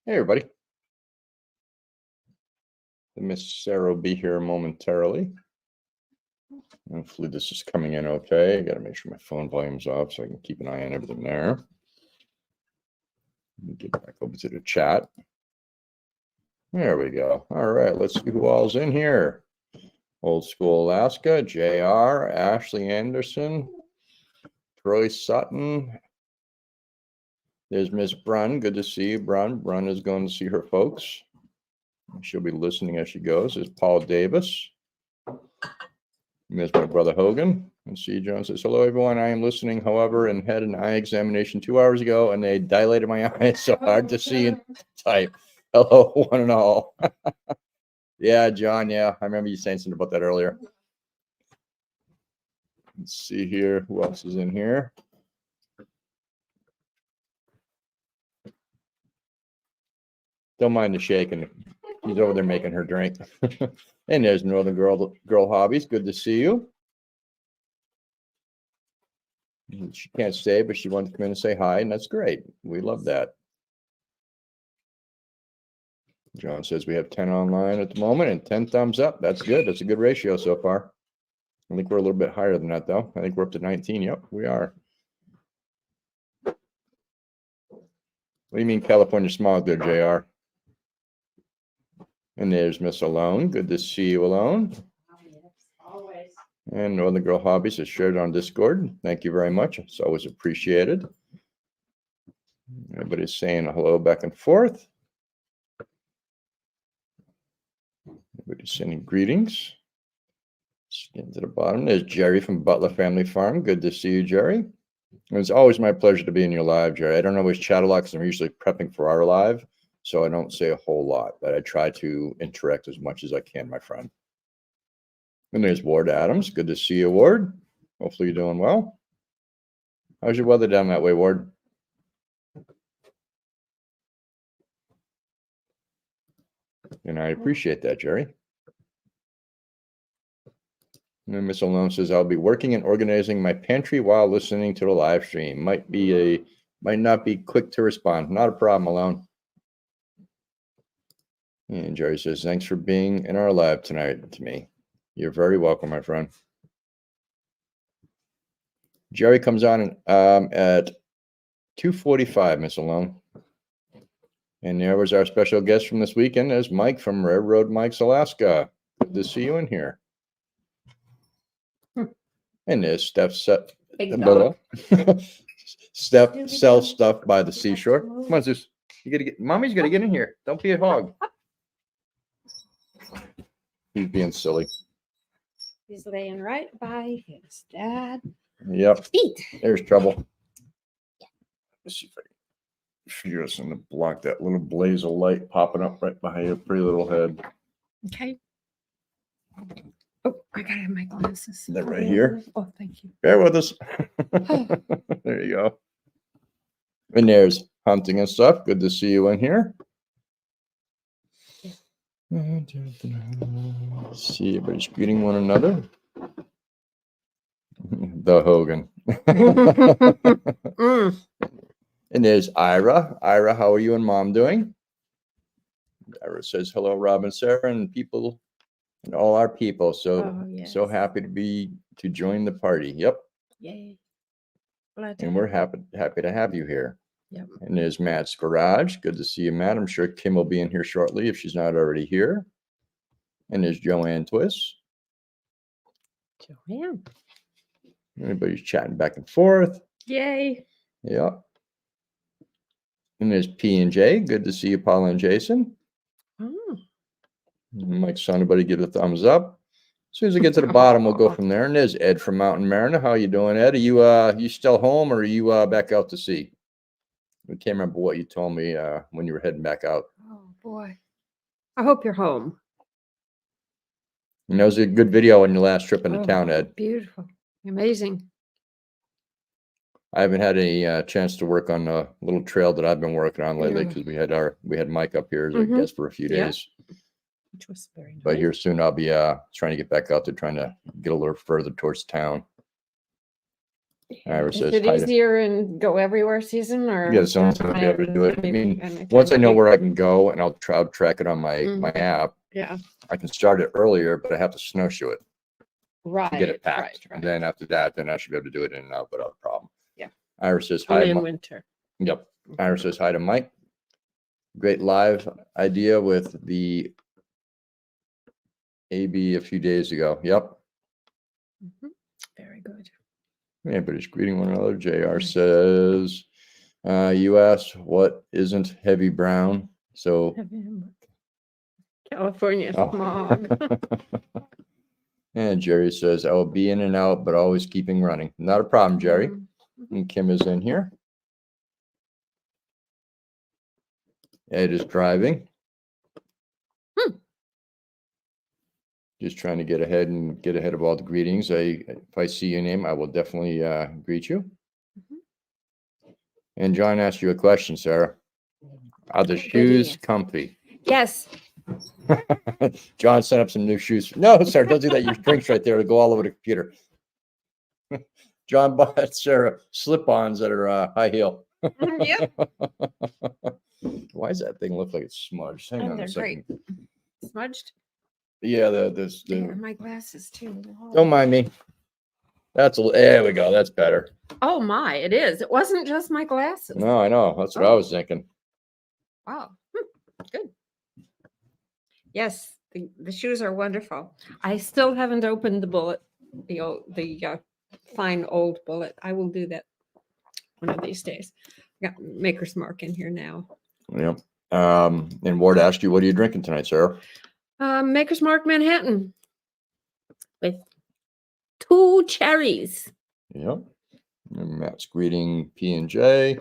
Hey, everybody. Miss Sarah will be here momentarily. Hopefully this is coming in okay. I got to make sure my phone volume's off so I can keep an eye on everything there. Let me get back over to the chat. There we go. All right, let's see who all's in here. Old School Alaska, JR, Ashley Anderson, Troy Sutton. There's Miss Brun. Good to see you, Brun. Brun is going to see her folks. She'll be listening as she goes. There's Paul Davis. And there's my brother Hogan. And C. Jones says, hello, everyone. I am listening, however, and had an eye examination 2 hours ago, and they dilated my eyes so hard to see and type. Hello, one and all. Yeah, John. Yeah, I remember you saying something about that earlier. Let's see here. Who else is in here? Don't mind the shaking. He's over there making her drink. And there's Northern Girl Hobbies. Good to see you. She can't stay, but she wanted to come in and say hi, and that's great. We love that. John says we have 10 online at the moment and 10 thumbs up. That's good. That's a good ratio so far. I think we're a little bit higher than that, though. I think we're up to 19. Yep, we are. What do you mean California smog there, JR? And there's Miss Alone. Good to see you, Alone. Always. And Northern Girl Hobbies is shared on Discord. Thank you very much. It's always appreciated. Everybody's saying hello back and forth. Everybody's sending greetings. Let's get to the bottom. There's Jerry from Butler Family Farm. Good to see you, Jerry. And it's always my pleasure to be in your live, Jerry. I don't always chat a lot because I'm usually prepping for our live, so I don't say a whole lot, but I try to interact as much as I can, my friend. And there's Ward Adams. Good to see you, Ward. Hopefully you're doing well. How's your weather down that way, Ward? And I appreciate that, Jerry. And then Miss Alone says, I'll be working and organizing my pantry while listening to the live stream. Might not be quick to respond. Not a problem, Alone. And Jerry says, thanks for being in our live tonight to me. You're very welcome, my friend. Jerry comes on at 2:45, Miss Alone. And there was our special guest from this weekend. There's Mike from Railroad Mike's Alaska. Good to see you in here. And there's Steph. Steph sells stuff by the seashore. Come on, Zeus. You gotta get. Mommy's gotta get in here. Don't be a hog. He's being silly. He's laying right by his dad. Yep. Eat. There's trouble. Let's see if I can figure out something to block that little blaze of light popping up right behind your pretty little head. Okay. Oh, I gotta have my glasses. Is that right here? Oh, thank you. Bear with us. There you go. And there's Hunting and stuff. Good to see you in here. See, everybody's greeting one another. The Hogan. And there's Ira. Ira, how are you and Mom doing? Ira says hello, Rob and Sarah, and people, and all our people. So yes. So happy to join the party. Yep. Yay. Glad And we're happy to have you here. Yep. And there's Matt's Garage. Good to see you, Matt. I'm sure Kim will be in here shortly if she's not already here. And there's Joanne Twist. Joanne. Everybody's chatting back and forth. Yay. Yeah. And there's P and J. Good to see you, Paula and Jason. Oh. Mike, saw anybody give a thumbs up. As soon as I get to the bottom, we'll go from there. And there's Ed from Mountain Mariner. How you doing, Ed? Are you still home or are you back out to sea? I can't remember what you told me when you were heading back out. Oh boy. I hope you're home. And that was a good video on your last trip into town, Ed. Beautiful. Amazing. I haven't had any chance to work on a little trail that I've been working on lately because we had Mike up here as a guest for a few days. Which was very nice. But here soon I'll be trying to get back out there, trying to get a little further towards town. Ira Is says it hi to. easier in go everywhere season or? Yeah, someone's gonna be able to do it. I mean, once I know where I can go and I'll track it on my app, Yeah, I can start it earlier, but I have to snowshoe it right. to get it packed. Right. And then after that, then I should be able to do it in and out without a problem. Yeah. Ira says hi. Only in winter. Yep. Ira says hi to Mike. Great live idea with the AB a few days ago. Yep. Very good. Everybody's greeting one another. JR says, you asked what isn't heavy brown. So California smog. And Jerry says, I will be in and out, but always keeping running. Not a problem, Jerry. And Kim is in here. Ed is driving. Just trying to get ahead of all the greetings. If I see your name, I will definitely greet you. And John asked you a question, Sarah. Are the shoes comfy? Yes. John sent up some new shoes. No, Sarah, don't do that. Your drinks right there to go all over the computer. John bought Sarah slip-ons that are high heel. Yep. Why does that thing look like it's smudged? Hang on a second. Great. Smudged? Yeah, my glasses too. Don't mind me. There we go. That's better. Oh my, it is. It wasn't just my glasses. No, I know. That's what I was thinking. Wow. Good. Yes, the shoes are wonderful. I still haven't opened the bullet, the fine old bullet. I will do that one of these days. I got Maker's Mark in here now. Yep. And Ward asked you, what are you drinking tonight, Sarah? Maker's Mark Manhattan with 2 cherries. Yep. And Matt's greeting P&J.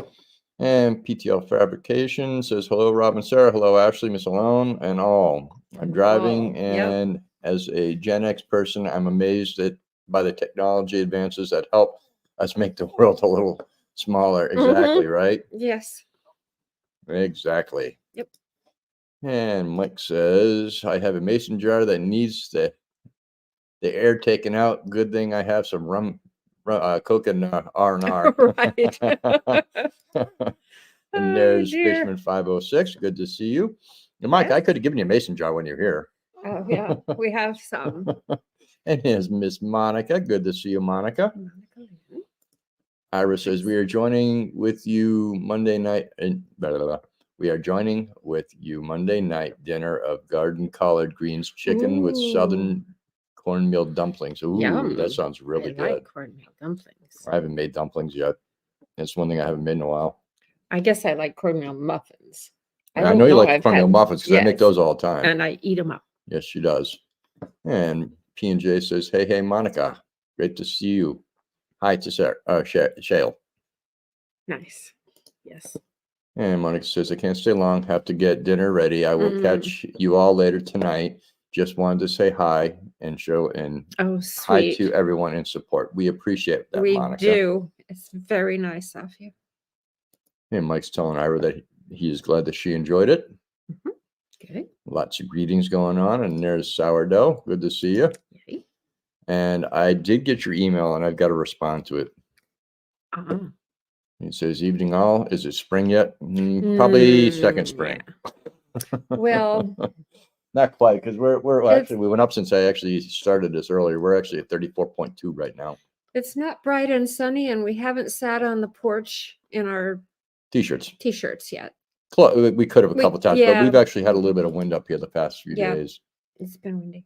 And PTL Fabrication says, hello, Rob and Sarah. Hello, Ashley, Miss Alone, and all. I'm driving, and as a Gen X person, I'm amazed by the technology advances that help us make the world a little smaller. Exactly, right? Yes. Exactly. Yep. And Mike says, I have a mason jar that needs the air taken out. Good thing I have some rum Coke and R&R. Right. And there's Fishman 506. Good to see you. And Mike, I could have given you a mason jar when you're here. Oh, yeah. We have some. And here's Miss Monica. Good to see you, Monica. Ira says, we are joining with you Monday night. We are joining with you Monday night dinner of garden collard greens, chicken with southern cornmeal dumplings. Ooh, Yum. That sounds really good. Like cornmeal dumplings. I haven't made dumplings yet. That's one thing I haven't made in a while. I guess I like cornmeal muffins. I know you like cornmeal muffins because I make those all the time. And I eat them up. Yes, she does. And P&J says, hey, Monica. Great to see you. Hi to Sarah, Shale. Nice. Yes. And Monica says, I can't stay long. Have to get dinner ready. I will catch you all later tonight. Just wanted to say hi and show hi to everyone in support. We appreciate that, Monica. We do. It's very nice of you. And Mike's telling Ira that he is glad that she enjoyed it. Okay. Lots of greetings going on. And there's Sourdough. Good to see you. Yay. And I did get your email and I've got to respond to it. It says, evening all. Is it spring yet? Probably second spring. Yeah. Well, not quite, because we went up since I actually started this earlier. We're actually at 34.2 right now. It's not bright and sunny, and we haven't sat on the porch in our t-shirts yet. We could have a couple times, but we've actually had a little bit of wind up here the past few days. It's been windy.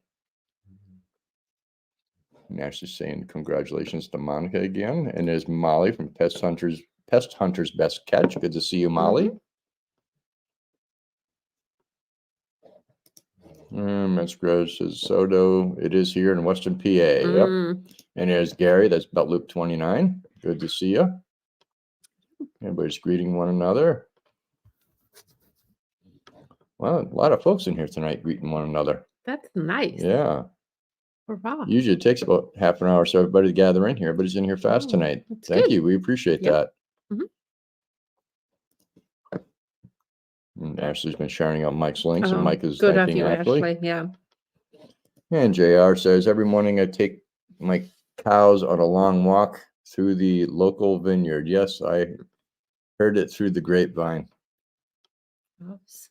And Ashley's saying congratulations to Monica again. And there's Molly from Pest Hunter's Best Catch. Good to see you, Molly. Metzger says Sodo. It is here in Western PA. Yep. And there's Gary. That's about Loop 29. Good to see you. Everybody's greeting one another. Well, a lot of folks in here tonight greeting one another. That's nice. Yeah. Hurrah. Usually it takes about half an hour so everybody to gather in here. Everybody's in here fast tonight. Thank you. We appreciate that. And Ashley's been sharing out Mike's links, and Mike is thanking Ashley. Yeah. And JR says, every morning I take my cows on a long walk through the local vineyard. Yes, I heard it through the grapevine. Oops.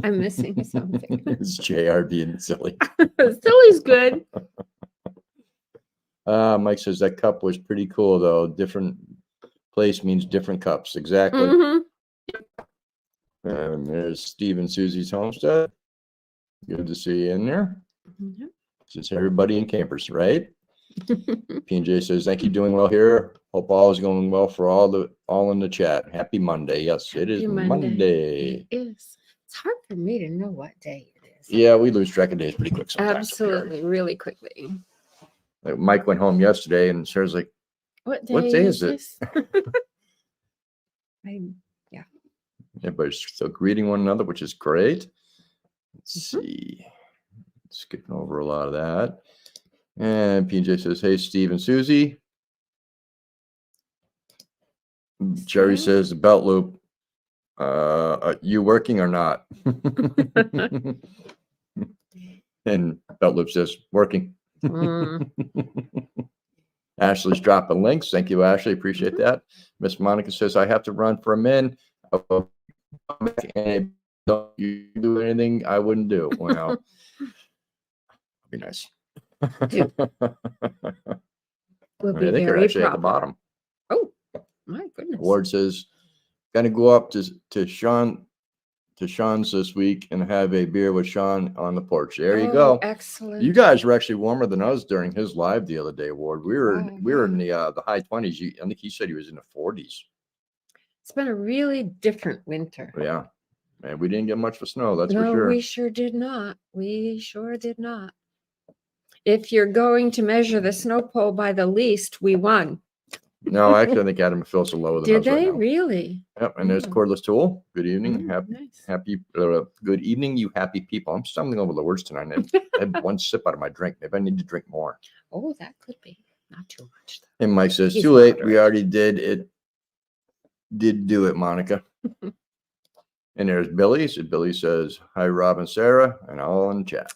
I'm missing something. It's JR being silly. Silly's good. Mike says that cup was pretty cool, though. Different place means different cups. Exactly. Mhm. And there's Steve and Susie's homestead. Good to see you in there. Mhm. Just everybody in campers, right? P&J says, thank you, doing well here. Hope all is going well for all in the chat. Happy Monday. Yes, it is Happy Monday. It is. It's hard for me to know what day it is. Yeah, we lose track of days pretty quick sometimes. Absolutely, really quickly. Like Mike went home yesterday and Sarah's like, What What day is it? this? everybody's still greeting one another, which is great. Let's Mhm. see. Skipping over a lot of that. And PJ says, hey, Steve and Susie. Jerry Steve? says, the belt loop. Are you working or not? And belt loop says, working. Mm. Ashley's dropping links. Thank you, Ashley. Appreciate Mhm. that. Miss Monica says, I have to run for a min. And don't you do anything I wouldn't do. Well, be nice. Dude. Will I be think they're very actually at the proper. bottom. Oh, my goodness. Ward says, gonna go up to Sean's this week and have a beer with Sean on the porch. There you Oh, go. excellent. You guys were actually warmer than us during his live the other day, Ward. We were Oh, in the high 20s. I think he said he was in the 40s. It's been a really different winter. Yeah. And we didn't get much for snow, that's for No, sure. we sure did not. We sure did not. If you're going to measure the snow pole by the least, we won. No, actually, I think Adam and Phyllis are lower than Did us right they now. really? Yep. And there's Mm. Cordless Tool. Good evening. Nice. Good evening, you happy people. I'm stumbling over the words tonight. I had one sip out of my drink. Maybe I need to drink more. Oh, that could be. Not too much, though. And Mike says, He's too late. We moderate. already did it. Did do it, Monica. And there's Billy. So Billy says, hi, Rob and Sarah, and all in chat.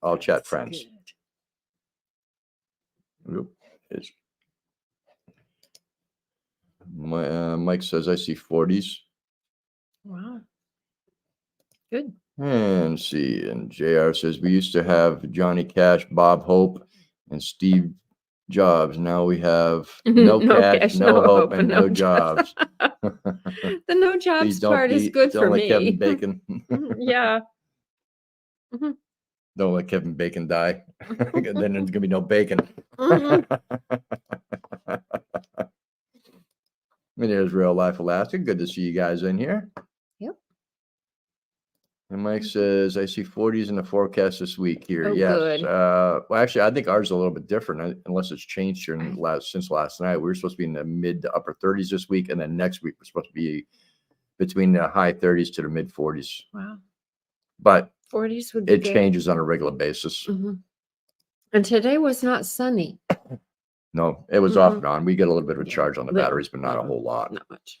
All chat friends. Good. Oop, it's- Mike says, I see 40s. Wow. Good. And see, and JR says, we used to have Johnny Cash, Bob Hope, and Steve Jobs. Now we have no cash, no hope, and no jobs. The no Please jobs don't part is good for let me. Kevin Bacon. Yeah. Mhm. Don't let Kevin Bacon die. Then there's gonna be no bacon. Mhm. And there's Real Life Alaska. Good to see you guys in here. Yep. And Mike says, I see 40s in the forecast this week here. Oh, Yes. good. Well, actually, I think ours is a little bit different, unless it's changed here since last night. We were supposed to be in the mid to upper 30s this week, and then next week we're supposed to be between the high 30s to the mid 40s. Wow. But 40s would be it good. changes on a regular basis. Mhm. And today was not sunny. No, it was off and on. We get a little bit of a Yeah, charge on the little. batteries, but not a whole lot. Not much.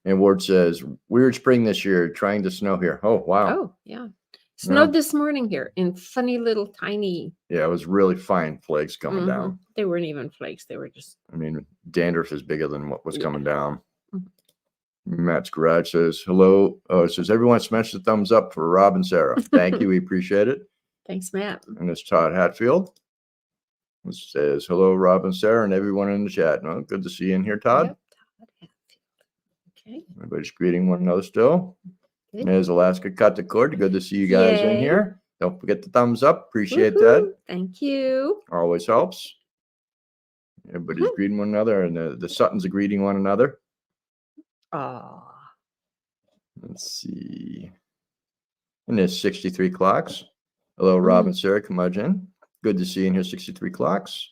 And Ward says, weird spring this year, trying to snow here. Oh, wow. Oh, yeah. Snowed this morning here in funny little tiny. Yeah, it was really fine flakes coming down. They weren't even flakes. They were just. I mean, dandruff is bigger than what was coming down. Mhm. Matt's Garage says, hello. Oh, it says, everyone smash the thumbs up for Rob and Sarah. Thank you. We appreciate it. Thanks, Matt. And it's Todd Hatfield. It says, hello, Rob and Sarah, and everyone in the chat. No, good to see you in here, Todd. Yep, Todd Hatfield. Okay. Everybody's greeting one another still. Good. There's Alaska Cut the Cord. Good to see you guys in Yay. here. Don't forget the thumbs up. Appreciate Woohoo. that. Thank you. Always helps. Everybody's greeting one another, and the Suttons are greeting one another. Oh. Let's see. And there's 63 clocks. Hello, Rob and Sarah. Come on in. Good to see you in here, 63 clocks.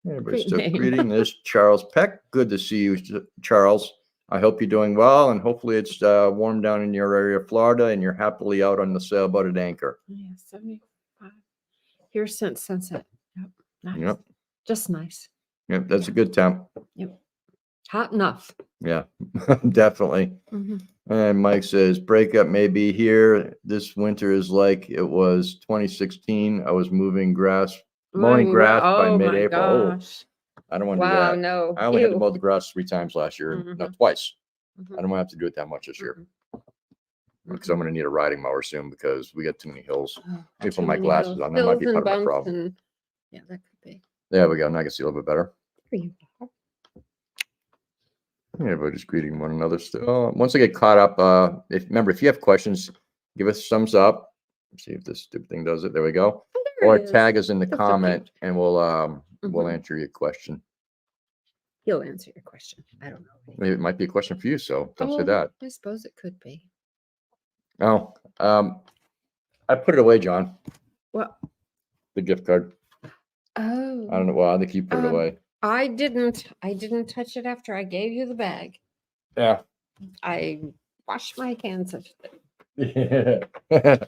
Everybody's Great still name. greeting. There's Charles Peck. Good to see you, Charles. I hope you're doing well, and hopefully it's warm down in your area of Florida, and you're happily out on the sailboat at anchor. Yeah, 75. Here since sunset. Yep. Nice. Yep. Just nice. Yep, that's a good temp. Yep. Hot enough. Yeah, definitely. And Mike says, breakup may be here. This winter is like it was 2016. I was mowing grass by Oh mid-April. my Oh, gosh. I don't want to do Wow, that. no. I only had to Ew. mow the grass 3 times last year, no, Mhm. twice. Mhm. I don't want to have to do it that much this year Mhm. because I'm going to need a riding mower soon because we got too many hills. Oh, Let me too put my many glasses hills. on. That might be Hills part and of my bumps problem. and yeah, that could be. There we go. Now I can see a little bit better. There you are. Yeah, everybody just greeting one another still. Once I get caught up, if you have questions, give us a thumbs up. Let's see if this stupid thing does it. There we go. Oh, there Or it is. tag us in the That's so comment cute. and we'll Mhm. answer your question. He'll answer your question. I don't know. Maybe it might be a question for you, so don't say Oh, that. I suppose it could be. Oh, I put it away, John. What? The gift card. Oh. I don't know. Well, I think you put it Um, away. I didn't touch it after I gave you the bag. Yeah. I washed my hands of it. Yeah.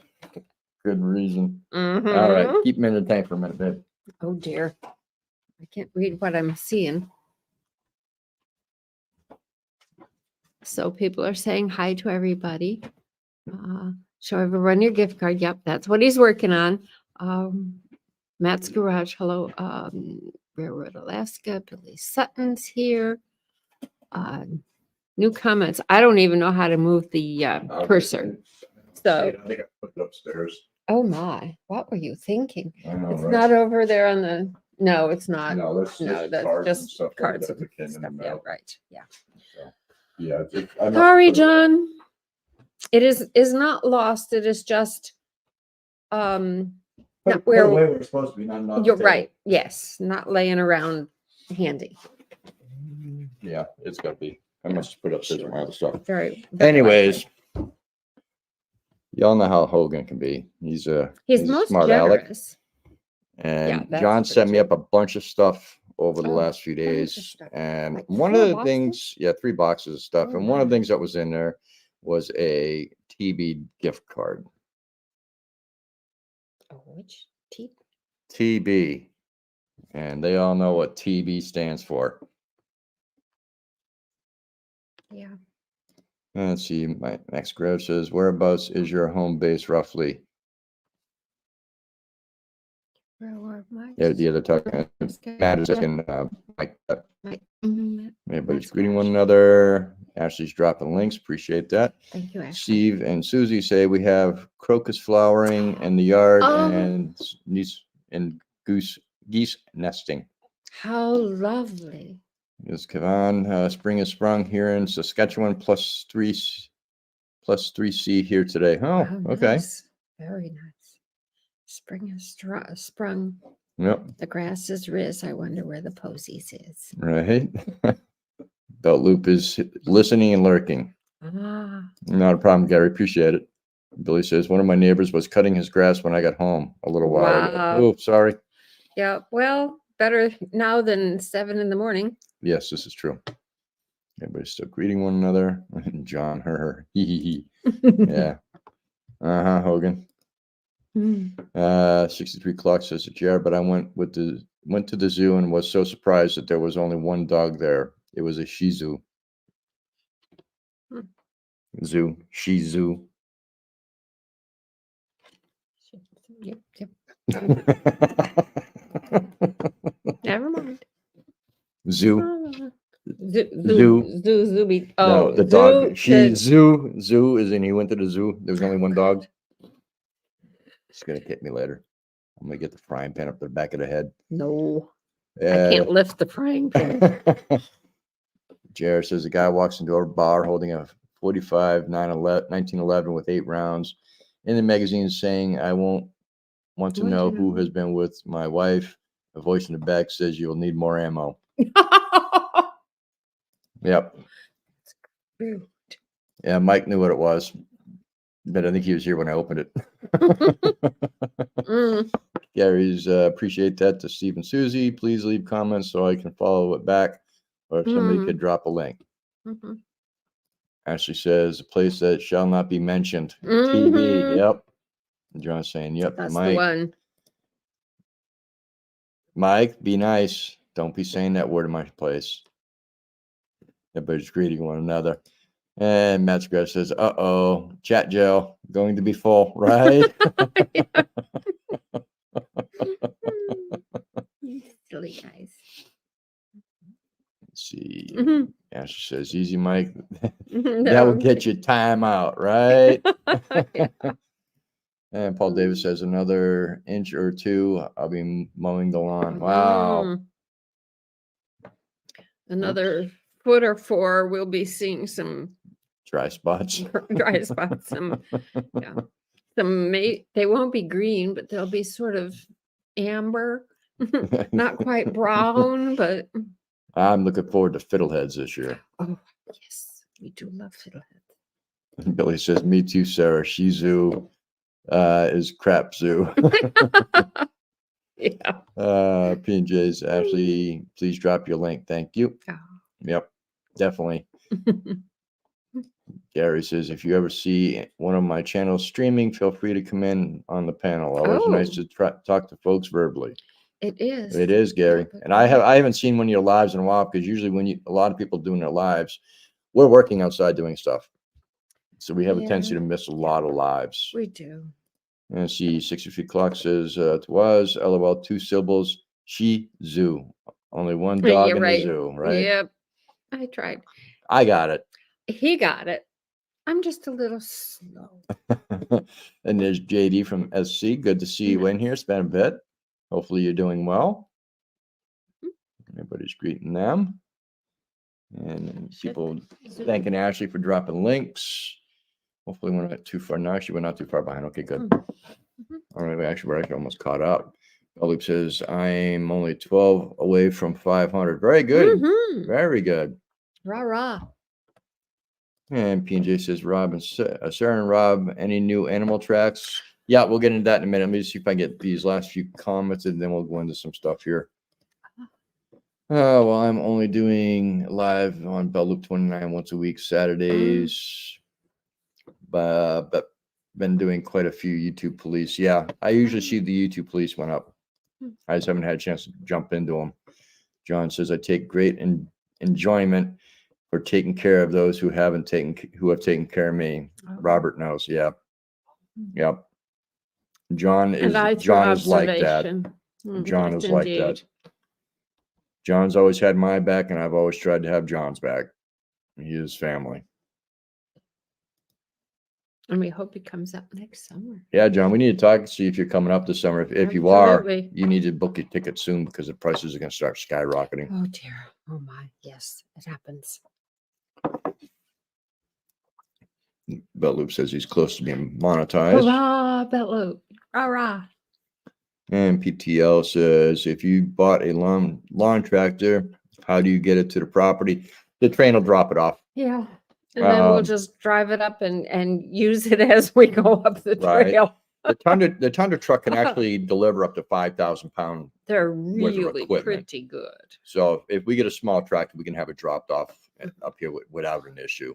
Good reason. All right. Mhm. Keep them in the tank for a minute, babe. Oh dear. I can't read what I'm seeing. So people are saying hi to everybody. Show everyone your gift card. Yep, that's what he's working on. Matt's Garage. Hello. Railroad Alaska. Billy Sutton's here. New comments. I don't even know how to move the cursor. So, I think I put it upstairs. oh my, what were you thinking? I know, It's right? not over there on the. No, it's not. No, that's No, just that's cards and just stuff like cards that and that came in the stuff. Yeah, mail. right. Yeah. So, yeah. I must Sorry, put it away. John. It is not lost. It is just not Put it where away where it's supposed to be, not on the you're table. right. Yes, not laying around handy. Yeah, it's got to be. I Yeah, must put it upstairs with my other stuff. Very, very Anyways, likely. y'all know how Hogan can be. He's a Most smart aleck. generous. And that's John true, sent me too. up a bunch of stuff over the Oh, last few bunch of days. stuff. And Like one 4 of the boxes? things, 3 boxes of stuff. Oh, And one of the my. things that was in there was a TB gift card. Oh, which teeth? TB. And they all know what TB stands for. Yeah. Let's see. My next graph says, whereabouts is your home base roughly? Where were my? Yeah, the other talking. Matt is asking, Mike. Mhm. Everybody's Matt's greeting Garage. one another. Ashley's dropping links. Appreciate that. Thank you, Ashley. Steve and Susie say we have crocus flowering in the yard Oh. and geese nesting. How lovely. Yes, Kavan, spring has sprung here in Saskatchewan, plus 3C here today. Oh, How okay. nice. Very nice. Spring has sprung. Yep. The grass is riz. I wonder where the posies is. Right. Belt Loop is listening and lurking. Ah. Not a problem, Gary. Appreciate it. Billy says one of my neighbors was cutting his grass when I got home a little while ago. Wow. Oh, sorry. Yeah. Well, better now than 7 in the morning. Yes, this is true. Everybody's still greeting one another. John, her, he, he. Yeah. Hogan. 63 clock says it's Jared, but I went to the zoo and was so surprised that there was only one dog there. It was a Shih Tzu. Shih Tzu. Yep. Never mind. Zoo. Zoo. Oh, No, the dog. Shih Tzu. Zoo is in. He went to the zoo. There was only one dog. She's gonna hit me later. I'm gonna get the frying pan up the back of the head. No, I can't lift the frying pan. Jared says a guy walks into a bar holding a 45 1911 with 8 rounds in the magazine saying, I won't want to know who has been with my wife. A voice in the back says you'll need more ammo. Yep. Yeah, Mike knew what it was, but I think he was here when I opened it. Gary's appreciate that to Steve and Susie. Please leave comments so I can follow it back, or if somebody could drop a link. Ashley says a place that shall not be mentioned. TV. Yep. John's saying, yep. That's Mike. the one. Mike, be nice. Don't be saying that word in my place. Everybody's greeting one another. And Matt Scratch says, uh-oh, chat gel going to be full, right? Silly guys. Let's see. Mhm. Ashley says, easy, Mike. That No, will get you time out, right? yeah. And Paul Davis says, another inch or two, I'll be mowing the lawn. Wow. Mm. Another foot or four, we'll be seeing some Dry spots. dry spots. They won't be green, but they'll be sort of amber, not quite brown, but I'm looking forward to fiddleheads this year. oh yes, we do love fiddleheads. Billy says, me too, Sarah. Shih Tzu is crap zoo. Yeah. P&J's, Ashley, please drop your link. Thank you. Oh. Yep, definitely. Gary says, if you ever see one of my channels streaming, feel free to come in on the panel. Always nice to talk to folks verbally. It is. It is, Gary. Yeah, And I haven't seen one of your lives in a while, because usually a lot of people doing their lives, we're working outside doing stuff. So we have a tendency to miss a lot of lives. We do. And see, 60 Feet Clock says to us, LOL, 2 syllables, Shih Tzu. Only one dog You're in right. the zoo, right? Yep. I tried. I got it. He got it. I'm just a little slow. And there's JD from SC. Good to see you in here. It's been a bit. Hopefully you're doing well. Everybody's greeting them. And people thanking Ashley for dropping links. Hopefully we're not too far. No, actually, we're not too far behind. Okay, good. All right, we're actually almost caught up. Loop says, I'm only 12 away from 500. Very good. Very good. Rah, rah. And P&J says, Rob and Sarah and Rob, any new animal tracks? Yeah, we'll get into that in a minute. Let me see if I get these last few comments, and then we'll go into some stuff here. Well, I'm only doing live on Bell Loop 29 once a week, Saturdays. But been doing quite a few YouTube police. Yeah, I usually see the YouTube police went up. I just haven't had a chance to jump into them. John says, I take great enjoyment for taking care of those who have taken care of me. Robert knows. Yeah. Yep. John is like that. John is like that. John's always had my back, and I've always tried to have John's back. He is family. And we hope he comes up next summer. Yeah, John, we need to talk, see if you're coming up this summer. If you are, you need to book your ticket soon, because the prices are going to start skyrocketing. Oh, dear. Oh, my. Yes, it happens. Belt Loop says he's close to being monetized. Hurrah, Belt Loop. Hurrah. And PTL says, if you bought a lawn tractor, how do you get it to the property? The train will drop it off. Yeah. And then we'll just drive it up and use it as we go up the trail. Right. The Tundra truck can actually deliver up to 5,000 pounds. They're really pretty good. So if we get a small tractor, we can have it dropped off up here without an issue.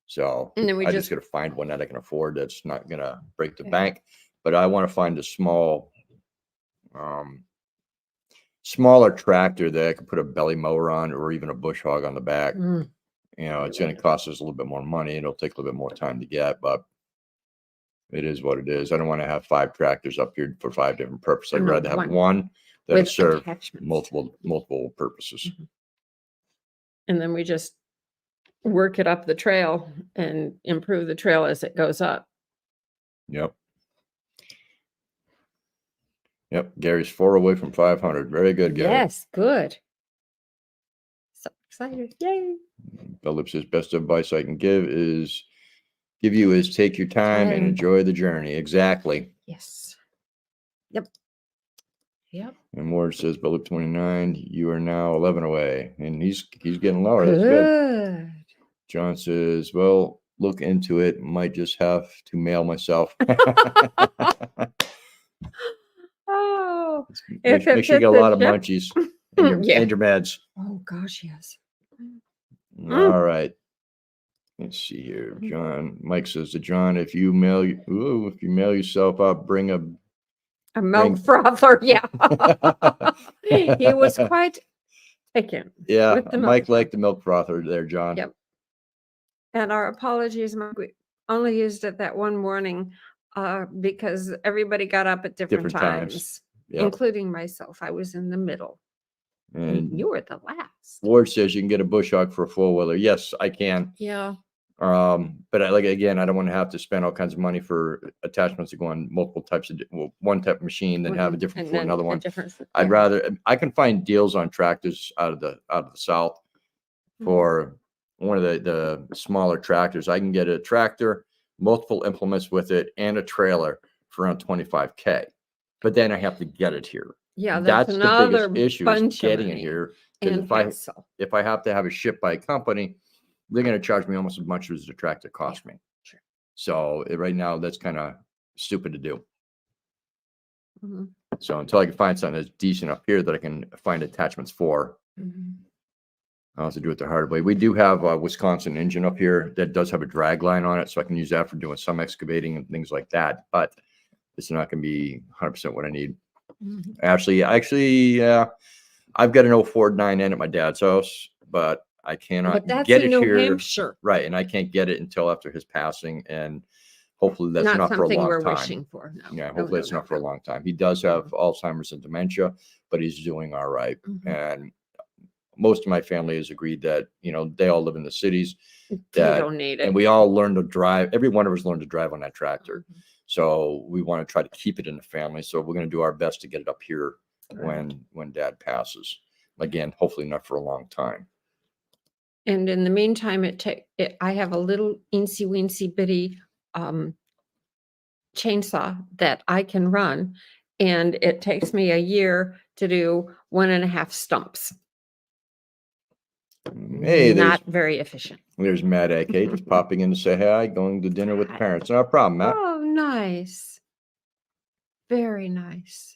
So and then we I just got to find one that I can afford that's not going to break the bank. But I want to find a smaller tractor that I can put a belly mower on, or even a bush hog on the back. You know, it's going to cost us a little bit more money. It'll take a little bit more time to get, but it is what it is. I don't want to have 5 tractors up here for 5 different purposes. I'd rather have one that will serve multiple purposes. And then we just work it up the trail and improve the trail as it goes up. Yep. Gary's 4 away from 500. Very good, Gary. Yes, good. So excited. Yay. Philip says, best advice I can give you is take your time and enjoy the journey. Exactly. Yes. Yep. And Ward says, Philip 29, you are now 11 away. And he's getting lower. Good. That's good. John says, well, look into it. Might just have to mail myself. Oh, make sure you get a lot of munchies and your meds. Oh gosh, yes. All right. Let's see here. Mike says to John, if you mail yourself up, bring a milk frother. Yeah. He was quite taken. Yeah. Mike liked the milk frother there, John. Yep. And our apologies, Mike. We only used it that one morning because everybody got up at different times. Yep. Including myself. I was in the middle. And You were the last. Ward says you can get a bush hog for a 4-wheeler. Yes, I can. Yeah. But again, I don't want to have to spend all kinds of money for attachments to go on multiple types of, one type of machine, then have a different for another one. I'd rather, I can find deals on tractors out of the South for one of the smaller tractors. I can get a tractor, multiple implements with it, and a trailer for around $25K. But then I have to get it here. Yeah, That's the biggest issue, is bunch of getting it money here. and Because hassle. if I have to have it shipped by a company, they're going to charge me almost as much as the tractor cost me. Sure. So right now, that's kind of stupid to do. Mhm. So until I can find something that's decent up here that I can find attachments for, Mhm. I'll have to do it the hard way. We do have a Wisconsin engine up here that does have a drag line on it, so I can use that for doing some excavating and things like that. But it's not going to be 100% what I need. Mhm. Actually, I've got an 04 9N at my dad's house, but I cannot But that's get in it New here. Hampshire. Right, and I can't get it until after his passing, and hopefully that's Not not for a something long we're time. wishing for. No. Yeah, No, hopefully no, it's no, not for a no. long time. He does have Alzheimer's and dementia, but he's doing all right. Mhm. And most of my family has agreed that, they all live in the cities, They that, don't need it. and we all learned to drive. Every one of us learned to drive on that tractor. Mhm. So we want to try to keep it in the family. So we're going to do our best to get it up here when dad passes. Again, hopefully not for a long time. And in the meantime, I have a little eensy weensy bitty chainsaw that I can run, and it takes me a year to do 1.5 stumps. Hey, Not very efficient. there's Matt AK just popping in to say hi, going to dinner with the parents. No problem, Matt. Oh, nice. Very nice.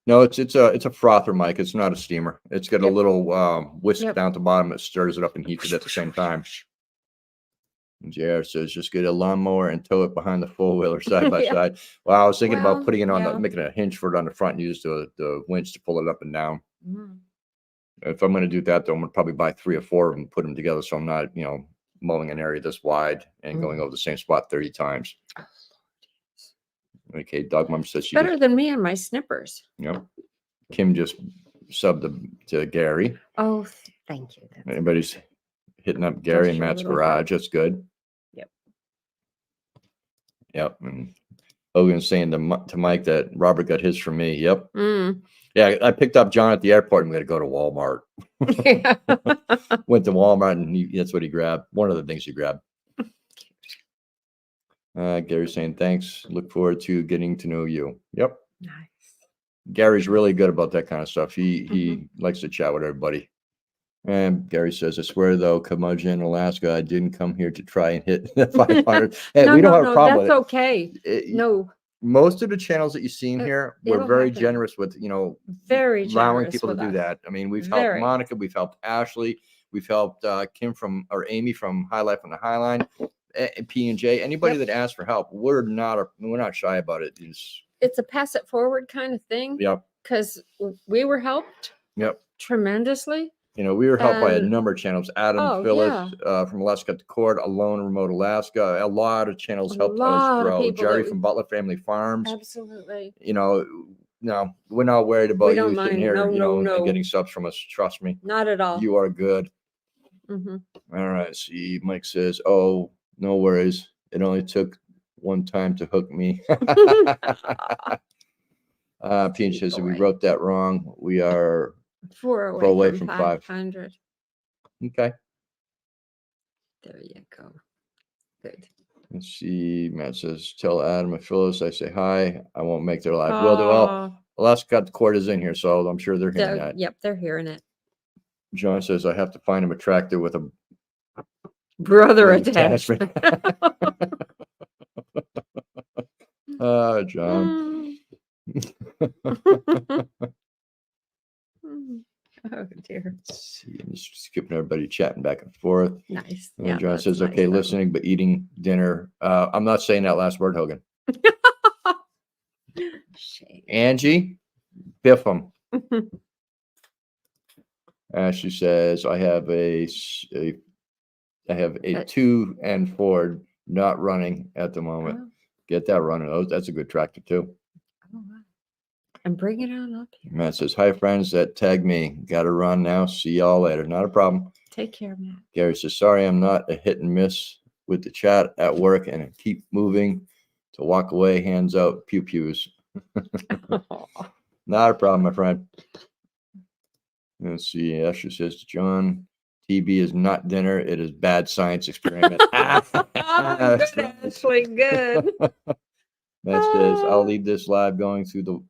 No, it's a frother mic. It's not a steamer. It's got a Yep. little whisk Yep. down at the bottom that stirs it up and heats it at the same time. And JR says, just get a lawnmower and tow it behind the 4-wheeler side by Yeah. side. Well, I was thinking Well, about putting it on, yeah. making a hinge for it on the front and use the winch to pull it up and down. Mm. If I'm going to do that, though, I'm going to probably buy 3 or 4 of them and put them together, so I'm not, mowing an area this wide and going over the same spot 30 times. Okay, Dog Mom says she Better than me and my snippers. Yep. Kim just subbed to Gary. Oh, thank you. That's Anybody's hitting up Gary Just and your Matt's little garage. That's good. Yep. Yep. And Hogan's saying to Mike that Robert got his from me. Yep. Mm. Yeah, I picked up John at the airport and we got to go to Walmart. Went to Walmart and that's what he grabbed. One of the things he grabbed. Gary's saying thanks. Look forward to getting to know you. Yep. Nice. Gary's really good about that kind of stuff. He likes to chat with everybody. And Gary says, I swear though, curmudgeon, Alaska, I didn't come here to try and hit the 500. Hey, No, we don't no, have no, a problem that's with okay. it. No, Most of the channels that you've seen here were it'll very happen. generous with, Very allowing generous people to with do us. that. I mean, we've helped Very. Monica, we've helped Ashley, we've helped Amy from High Life on the High Line, P&J. Anybody Yep. that asks for help, we're not shy about it. It's a pass it forward kind of thing. Yep. Because we were helped. Yep. Tremendously. We were helped by a And- number of channels. Adam Oh, Phyllis from Alaska to Court, Alone, Remote Alaska. A lot of channels helped us lot of grow. people Jerry that from Butler Family Farms. Absolutely. No, we're not worried about We you don't sitting mind. here, No, no. and getting subs from us. Trust me, Not at all. you are good. Mhm. All right. See, Mike says, "Oh, no worries. It only took one time to hook me." P says we boy. wrote that wrong. We are 4 away away from from 5. 500. Okay. There you go. Good. Let's see. Matt says, tell Adam and Phyllis I say hi. I won't make their live. Well, Alaska Court is in here, so I'm sure they're hearing that. Yep, they're hearing it. John says, I have to find him a tractor with a Brother with attachment. John. Oh dear. Let's see. I'm just skipping everybody chatting back and forth. Nice. And Yeah, John that's says, nice okay, of 'em. listening, but eating dinner. I'm not saying that last word, Hogan. Shame. Angie, biff 'em. Ashley says, I have a 2 and Ford not running at the moment. Oh, Get that running. That's a good tractor too. oh, wow. And bring it on up here. Matt says, hi, friends that tagged me. Got to run now. See y'all later. Not a problem. Take care, Matt. Gary says, sorry, I'm not a hit and miss with the chat at work and I keep moving to walk away, hands out, pew pews. Not a problem, my friend. Let's see. Ashley says to John, TB is not dinner. It is bad science experiment. Oh, good, Ashley. Good. Matt says, I'll leave this live going through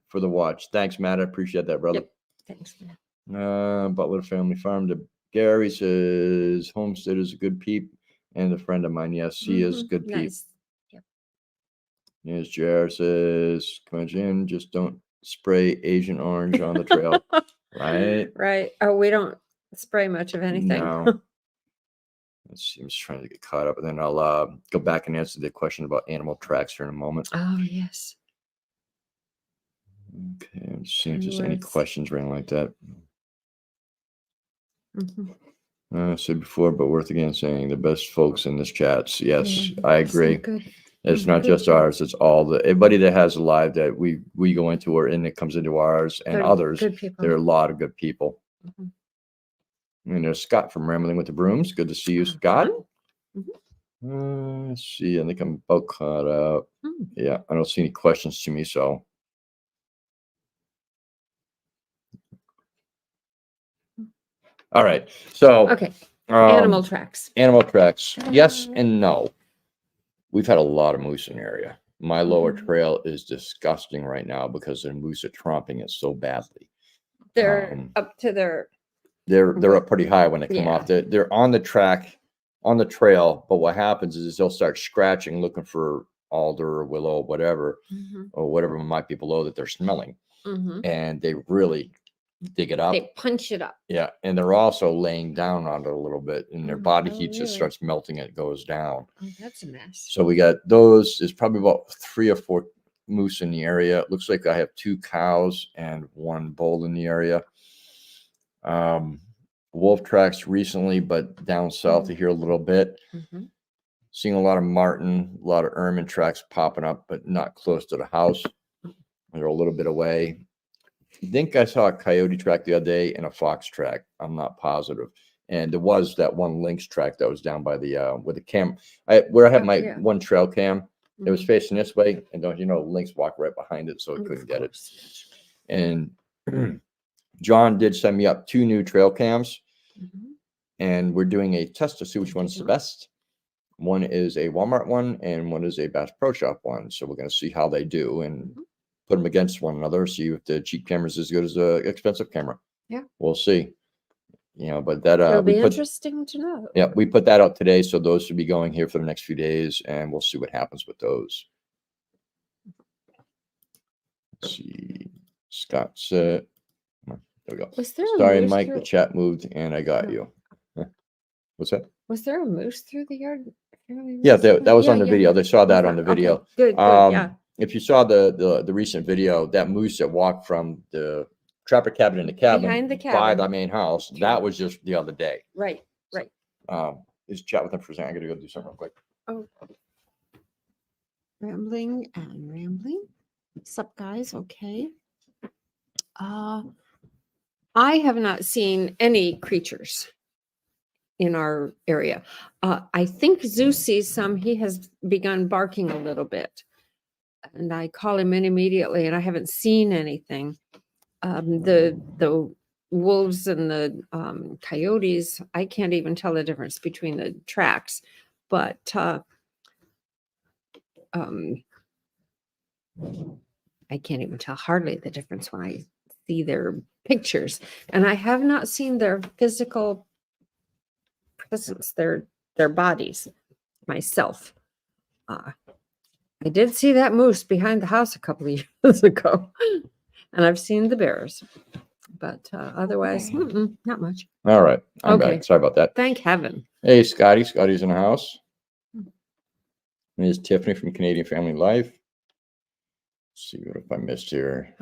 for the watch. Thanks, Matt. I appreciate that, brother. Yep. Thanks, Matt. Butler Family Farm to Gary says, Homestead is a good peep and a friend of mine. Yes, he is a good peep. Nice. Yep. Yes, JR says, come in, just don't spray Asian orange on the trail. Right? Right. Oh, we don't spray much of anything. No. Let's see. I'm just trying to get caught up, and then I'll go back and answer the question about animal tracks here in a moment. Oh, yes. Okay. I'm just seeing if there's any questions or anything like that. I said before, but worth again saying the best folks in this chat. Yes, I agree. It's not just ours; it's all everybody that has a live that we go into or in it comes into ours and others. There are a lot of good people. And there's Scott from Rambling with the Brooms. Good to see you, Scott. Let's see. I think I'm about caught up. Yeah, I don't see any questions to me, so. All right. So. Okay. Animal tracks. Animal tracks. Yes and no. We've had a lot of moose in the area. My lower trail is disgusting right now because the moose are tromping it so badly. They're up to their. They're up pretty high when they come off. They're on the track, on the trail. But what happens is they'll start scratching, looking for alder or willow, whatever, or whatever might be below that they're smelling, and they really dig it up. They punch it up. Yeah, and they're also laying down on it a little bit, and their body heat just starts melting. It goes down. Oh, that's a mess. So we got those. There's probably about 3 or 4 moose in the area. It looks like I have 2 cows and 1 bull in the area. Wolf tracks recently, but down south of here a little bit. Seeing a lot of marten, a lot of ermine tracks popping up, but not close to the house. They're a little bit away. I think I saw a coyote track the other day and a fox track. I'm not positive. And there was that one lynx track that was down by the with the cam. Where I had my one trail cam, it was facing this way, and don't you know, lynx walked right behind it, so it couldn't get it. And John did send me up 2 new trail cams, and we're doing a test to see which one's the best. One is a Walmart one, and one is a Bass Pro Shop one. So we're going to see how they do and put them against one another. See if the cheap camera is as good as the expensive camera. Yeah, we'll see. You know, but that it'll be interesting to know. Yeah, we put that out today, so those should be going here for the next few days, and we'll see what happens with those. Let's see, Scott said. There we go. Sorry, Mike, the chat moved and I got you. What's that? Was there a moose through the yard? Yeah, that was on the video. They saw that on the video. Okay. Good, yeah. If you saw the recent video, that moose that walked from the trapper cabin in the cabin behind the cabin by the main house, that was just the other day. Right. Just chat with them for a second. I gotta go do something real quick. Oh. Rambling and rambling. What's up, guys? Okay. I have not seen any creatures in our area. I think Zeus sees some. He has begun barking a little bit. And I call him in immediately, and I haven't seen anything. The wolves and the coyotes, I can't even tell the difference between the tracks. But I can't even tell hardly the difference when I see their pictures, and I have not seen their physical presence, their bodies myself. I did see that moose behind the house a couple of years ago, and I've seen the bears, but otherwise, not much. All right, I'm back. Sorry about that. Thank heaven. Hey, Scotty's in the house. There's Tiffany from Canadian Family Life. Let's see what if I missed here.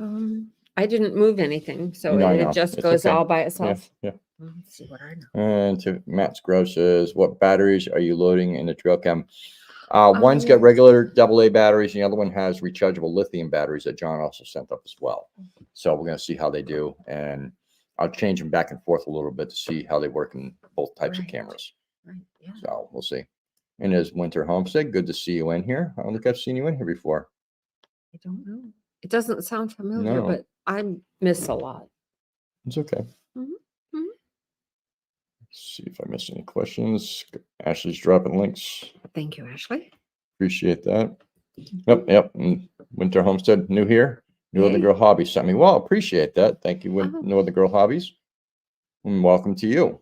I didn't move anything, so it just goes all by itself. Yeah. Let's see what I know. And to Matt's Gross says, what batteries are you loading in the trail cam? One's got yes. regular AA batteries, and the other one has rechargeable lithium batteries that John also sent up as well. So we're going to see how they do, and I'll change them back and forth a little bit to see how they work in both types of Right. cameras. Right. Yeah. So we'll see. And as Winter Homestead, good to see you in here. I don't think I've seen you in here before. I don't know. It doesn't sound familiar, No. but I miss a lot. It's okay. Mhm, mhm. See if I missed any questions. Ashley's dropping links. Thank you, Ashley. Appreciate that. Yep. And Winter Homestead, new here. Northern Yay. Girl Hobbies sent me. Well, appreciate that. Thank you, Oh. Northern Girl Hobbies. And welcome to you.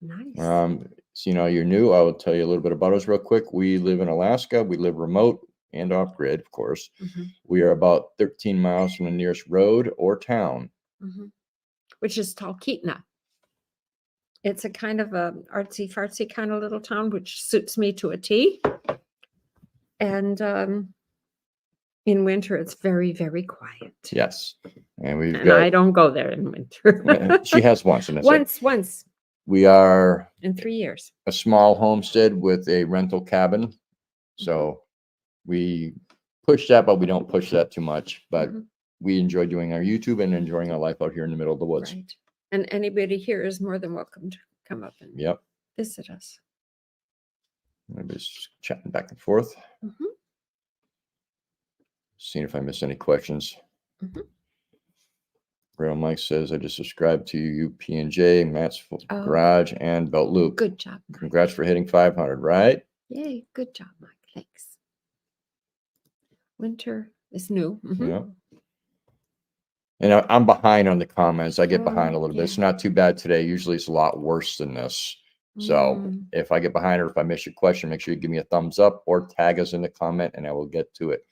Nice. So, you're new. I will tell you a little bit about us real quick. We live in Alaska. We live remote and off grid, of course. Mhm, We are about 13 miles from the nearest road or town. mhm. Which is Talkeetna. It's a kind of a artsy fartsy kind of little town, which suits me to a T. And in winter, it's very, very quiet. Yes. And we've And I got, don't go there in winter. she has once. And that's it. Once We are in 3 years. a small homestead with a rental cabin. So we push that, but we don't push that too much. But Mhm. we enjoy doing our YouTube and enjoying our life out here in the middle of the woods. Right. And anybody here is more than welcome to come up and Yep. visit us. Everybody's chatting back and forth. Mhm, Seeing if I missed any questions. mhm. Real Mike says, I just subscribed to you, P&J, Matt's Oh. Garage, and Belt Loop. Good job. Mike. Congrats for hitting 500, right? Yay. Good job, Mike. Thanks. Winter is new. Mhm. Yeah. And I'm behind on the comments. I get behind a Oh, little bit. yeah. It's not too bad today. Usually it's a lot worse than this. So Mm. if I get behind or if I miss your question, make sure you give me a thumbs up or tag us in the comment and I will get to it.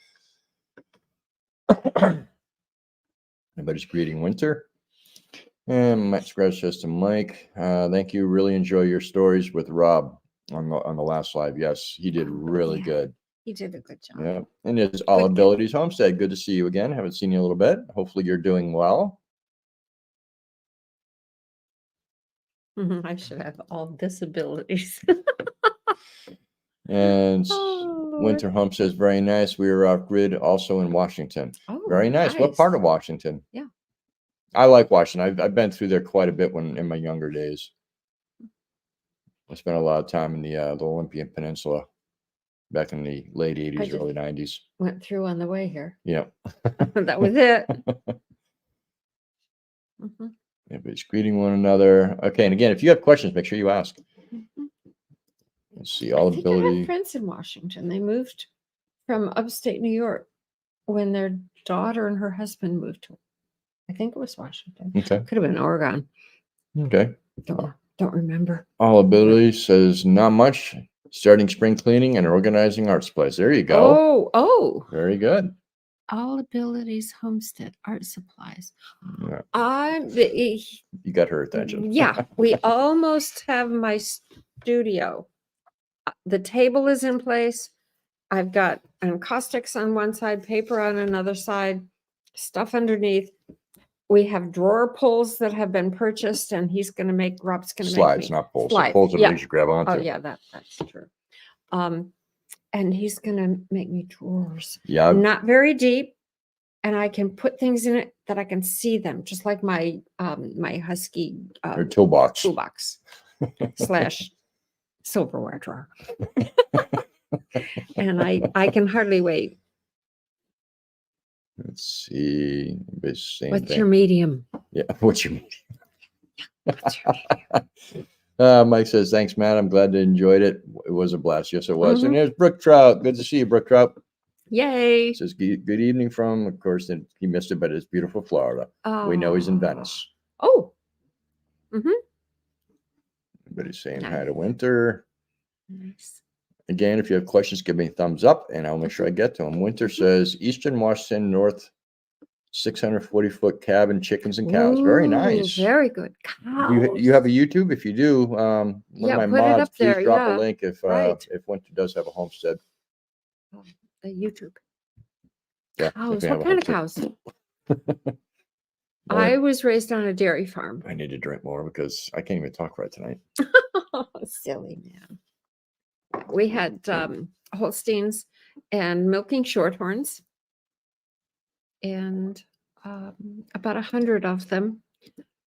Everybody's greeting winter. And Matt Scratch says to Mike, thank you. Really enjoy your stories with Rob on the last live. Yes, he did really Yeah. good. He did a good job. Yeah. And it's All Good kid. Abilities Homestead. Good to see you again. Haven't seen you in a little bit. Hopefully you're doing well. I should have all disabilities. And Oh, Lord. Winter Home says, very nice. We were off grid also in Washington. Oh, Very nice. What part of Washington? Yeah. I like Washington. I've been through there quite a bit in my younger days. I spent a lot of time in the Olympian Peninsula back in the late 80s, just- early 90s. Went through on the way here. Yeah. That was it. Mhm, Everybody's greeting one another. Okay. And again, if you have questions, make sure you ask. mhm. Let's see. All I think I Ability. have friends in Washington. They moved from upstate New York when their daughter and her husband moved to, I think it was Washington. Okay. Could have been Oregon. Okay. Don't remember. All Ability says, not much. Starting spring cleaning and organizing art supplies. There you go. Oh. Very good. All Abilities Homestead Art Supplies. Yeah. You got her attention. Yeah, we almost have my studio. The table is in place. I've got caustics on one side, paper on another side, stuff underneath. We have drawer pulls that have been purchased, and Rob's going to make Slides, me not poles. slides. Poles are Yeah. easy to grab onto. Oh yeah, that's true. And he's going to make me drawers. Yeah. Not very deep, and I can put things in it that I can see them, just like my my husky Or toolbox. / silverware drawer. And I can hardly wait. Let's see. What's your medium? Yeah. What's your medium? What's your medium? Mike says, thanks, Matt. I'm glad you enjoyed it. It was a blast. Yes, it was. Mhm. And there's Brook Trout. Good to see you, Brook Trout. Yay. Says, good evening from, of course, he missed it, but it's beautiful Florida. We know he's in Venice. Oh. Mm-hmm. Everybody's saying hi Nice. to Winter. Nice. Again, if you have questions, give me a thumbs up and I'll make sure I get to them. Winter says, Eastern Washington North, 640-foot cabin, chickens and cows. Very Ooh, nice. Very good. Cows. You have a YouTube? If you do, one Yeah, of my put it mods, up please there, drop yeah. a link if Right. Winter does have a homestead. The YouTube. Yeah, Cows. if we have What a kind of homestead. cows? Well, I was raised on a dairy farm. I need to drink more because I can't even talk right tonight. Silly man. We had Holsteins and milking Shorthorns, and about 100 of them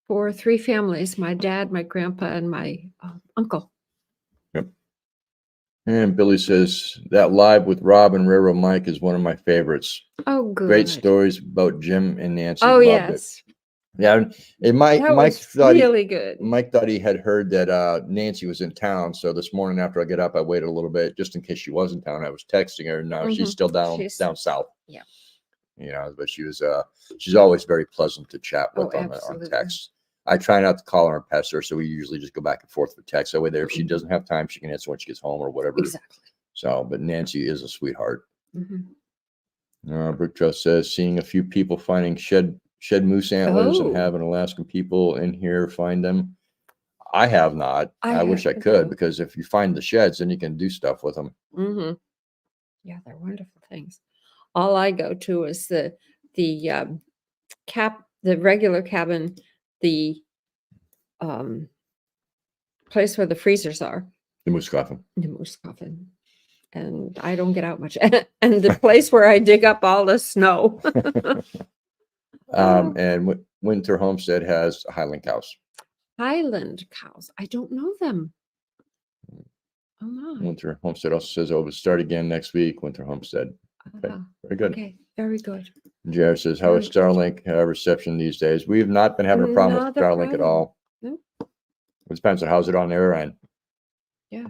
for 3 families: my dad, my grandpa, and my uncle. And Billy says that live with Rob and Railroad Mike is one of my favorites. Oh, good. Great stories about Jim and Nancy. Oh, Loved yes. it. Yeah, and Mike thought really good. Mike thought he had heard that Nancy was in town. So this morning after I get up, I waited a little bit just in case she was in town. I was texting her. No, she's still down south. Yeah. You know, but she's always very pleasant to chat with on text. I try not to call her and pester her, so we usually just go back and forth with text. That way, if she doesn't have time, she can answer when she gets home or whatever. Exactly. So, but Nancy is a sweetheart. Mm-hmm. Brick Trust says seeing a few people finding shed moose antlers and having Alaskan people in here find them. I have not. I wish I could, because if you find the sheds, then you can do stuff with them. Mm-hmm. Yeah, they're wonderful things. All I go to is the regular cabin, the place where the freezers are. The moose coffin. The moose coffin. And I don't get out much. And the place where I dig up all the snow. And Winter Homestead has Highland cows. Highland cows. I don't know them. Oh, my. Winter Homestead also says, we'll start again next week. Winter Homestead. Okay, very good. Okay, very good. Jared says, how is Starlink reception these days? We've not been having a problem with Starlink at all. Nope. It depends on how's it on their end. Yeah.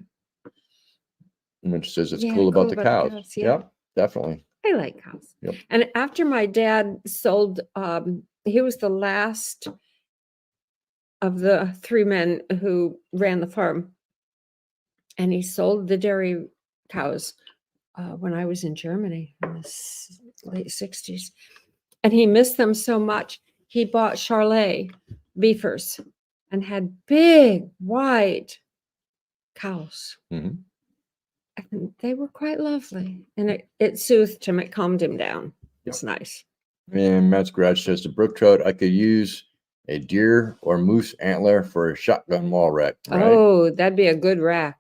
Which says it's cool about the cows. Yep, definitely. I like cows. Yep. And after my dad sold, he was the last of the 3 men who ran the farm. And he sold the dairy cows when I was in Germany in the late 60s. And he missed them so much, he bought Charolais beefers and had big, white cows. Mm-hmm. And they were quite lovely. And it soothed him, it calmed him down. Yep. It's nice. And Matt's Garage says to Brook Trout, I could use a deer or moose antler for a shotgun wall rack. Right? Oh, that'd be a good rack.